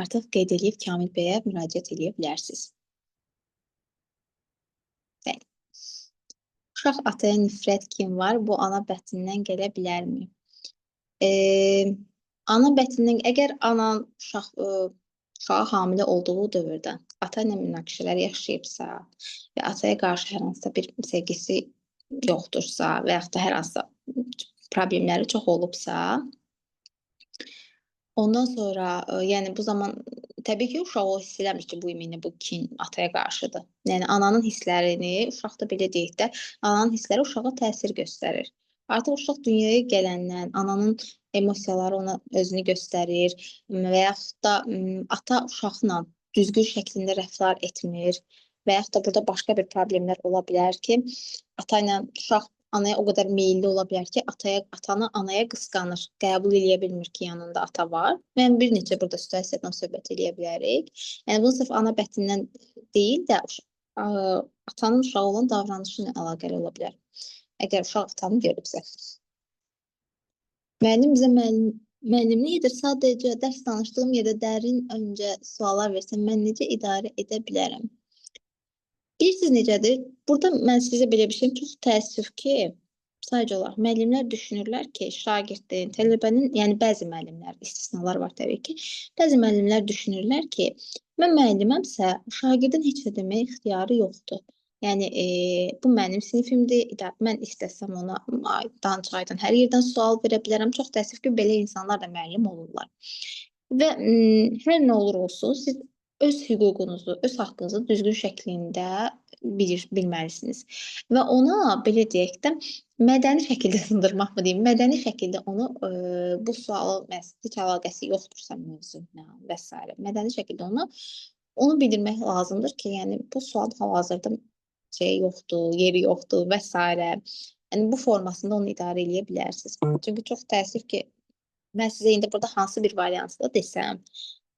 Artıq qeyd eləyib Kamil bəyə müraciət eləyə bilərsiniz. Bəli. Uşaq ataya nifrət kim var? Bu ana bətindən gələ bilərmi? Ana bətindən, əgər anan uşağa hamilə olduğu dövrdə ata ilə münaqişələr yaşayıbsa və ataya qarşı hər hansısa bir sevgisi yoxdursa və yaxud da hər hansısa problemləri çox olubsa, ondan sonra, yəni bu zaman təbii ki, uşaq o hiss eləmir ki, bu iminə bu kin ataya qarşıdır. Yəni ananın hisslərini, uşaq da belə deyək də, ananın hissləri uşağa təsir göstərir. Artıq uşaq dünyaya gələndən ananın emosiyaları ona özünü göstərir və yaxud da ata uşaqla düzgün şəklində rəftar etmir və yaxud da burada başqa bir problemlər ola bilər ki, ata ilə uşaq anaya o qədər meyilli ola bilər ki, atanı anaya qısqanır, qəbul eləyə bilmir ki, yanında ata var. Mən bir neçə burada situasiyadan söhbət eləyə bilərik. Yəni bunu sırf ana bətindən deyil də, atanın uşağı olan davranışı ilə əlaqəli ola bilər. Əgər uşaq atanı görübsə. Müəllim bizə müəllimlik edir, sadəcə dərs danışdığım yerdə dərin öncə suallar versən, mən necə idarə edə bilərəm? Bilirsiniz necədir? Burada mən sizə belə bir şeyim, çox təəssüf ki, sadəcə olaraq müəllimlər düşünürlər ki, şagirdin, tələbənin, yəni bəzi müəllimlər, istisnalar var təbii ki, bəzi müəllimlər düşünürlər ki, mən müəlliməmsə, şagirdin heç nə demək ixtiyarı yoxdur. Yəni, bu mənim sinifimdir, mən istəsəm ona aydan hər yerdən sual verə bilərəm. Çox təəssüf ki, belə insanlar da müəllim olurlar. Və hər nə olur olsun, siz öz hüququnuzu, öz haqqınızı düzgün şəklində bilməlisiniz. Və ona, belə deyək də, mədəni şəkildə sındırmaq mı deyim, mədəni şəkildə onu bu sualı heç əlaqəsi yoxdursa mövzuyla və s. Mədəni şəkildə onu bildirmək lazımdır ki, yəni bu sual hal-hazırda yoxdur, yeri yoxdur və s. Yəni bu formasında onu idarə eləyə bilərsiniz. Çünki çox təəssüf ki, mən sizə indi burada hansı bir variantı da desəm,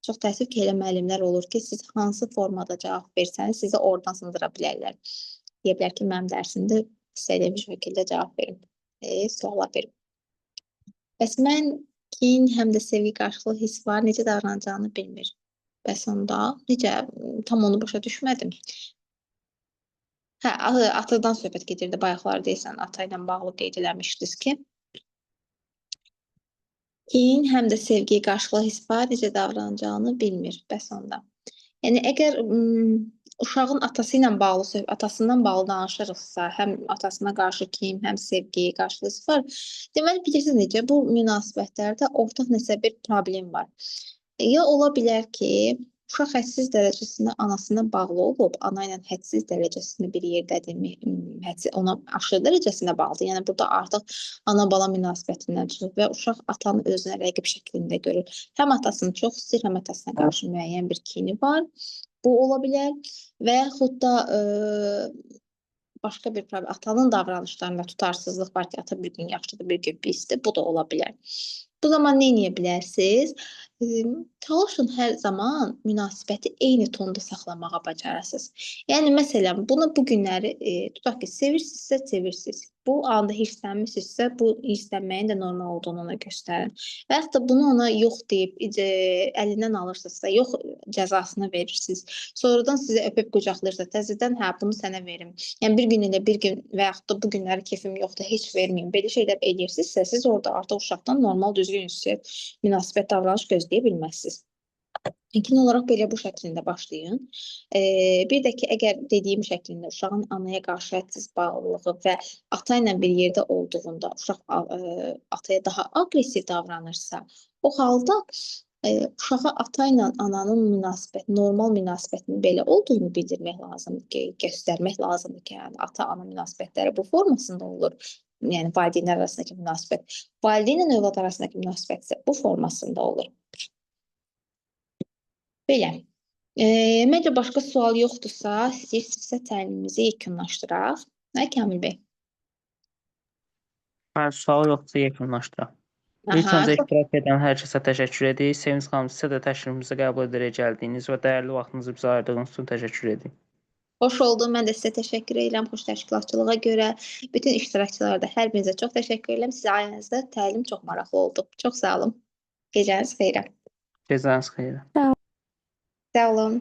çox təəssüf ki, elə müəllimlər olur ki, siz hansı formada cavab versəniz, sizə oradan sındıra bilərlər. Deyə bilər ki, mənim dərsimdə istədiyim şəkildə cavab verin, suala verin. Bəs mən kin, həm də sevgi qarşılıqlı hiss var, necə davranacağını bilmir. Bəs onda necə, tam onu başa düşmədim. Hə, atadan söhbət gedirdi, bayaqlar deyirsən, ata ilə bağlı qeyd eləmişdiniz ki, Kin həm də sevgiyə qarşılıq his var, necə davranacağını bilmir. Bəs onda. Yəni əgər uşağın atasından bağlı danışırıqsa, həm atasına qarşı kin, həm sevgiyə qarşı his var. Deməli bilirsiniz necə bu münasibətlərdə ortaq nəsə bir problem var. Ya ola bilər ki, uşaq hədsiz dərəcəsində anasına bağlı olub, ana ilə hədsiz dərəcəsində bir yerdədir, ona aşırı dərəcəsində bağlıdır. Yəni burada artıq ana-bala münasibətindən çıxır və uşaq atanı özünə rəqib şəklində görür. Həm atasını çox istəyir, həm atasına qarşı müəyyən bir kini var. Bu ola bilər və yaxud da başqa bir problem, atanın davranışlarında tutarsızlıq var ki, ata bir gün yaxşıdır, bir gün pisdir, bu da ola bilər. Bu zaman nə edə bilərsiniz? Çalışın hər zaman münasibəti eyni tonda saxlamağa bacarasınız. Yəni məsələn, bunu bu günləri tutaq ki, sevirsiniz. Bu anda hirslənmisinizsə, bu hirslənməyin də normal olduğunu ona göstərin. Və yaxud da bunu ona yox deyib əlindən alırsınızsa, yox cəzasını verirsiniz. Sonradan sizi öpüb qucaqlayırsa, təzədən hə bunu sənə verim. Yəni bir gün elə bir gün və yaxud da bu günləri keyfim yoxdur, heç verməyim. Belə şeylər edirsinizsə, siz orada artıq uşaqdan normal düzgün ünsiyyət, münasibət davranış gözləyə bilməzsiniz. İlkin olaraq belə bu şəklində başlayın. Bir də ki, əgər dediyim şəklində uşağın anaya qarşı hədsiz bağlılığı və ata ilə bir yerdə olduğunda uşaq ataya daha aqressiv davranırsa, o halda uşağa ata ilə ananın münasibəti, normal münasibətinin belə olduğunu bildirmək lazımdır ki, göstərmək lazımdır ki, yəni ata-ana münasibətləri bu formasında olur. Yəni valideynlər arasındakı münasibət, valideynlə övlad arasındakı münasibət isə bu formasında olur. Belə. Məncə başqa sual yoxdursa, istəyirsinizsə təlimimizi yekunlaşdıraq. Nə Kamil bəy? Sual yoxdursa yekunlaşdıraq. İlk öncə iştirak edən hər kəsə təşəkkür edirik. Sevinç xanım, sizə də təşrifimizi qəbul edərək gəldiyiniz və dəyərli vaxtınızı bizə ayırdığınız üçün təşəkkür edirik. Xoş oldu. Mən də sizə təşəkkür edirəm xoş təşkilatçılığa görə. Bütün iştirakçılara da hər birinizə çox təşəkkür edirəm. Sizə ayənizdə təlim çox maraqlı oldu. Çox sağ olun. Gecəniz xeyrə. Gecəniz xeyrə. Sağ olun.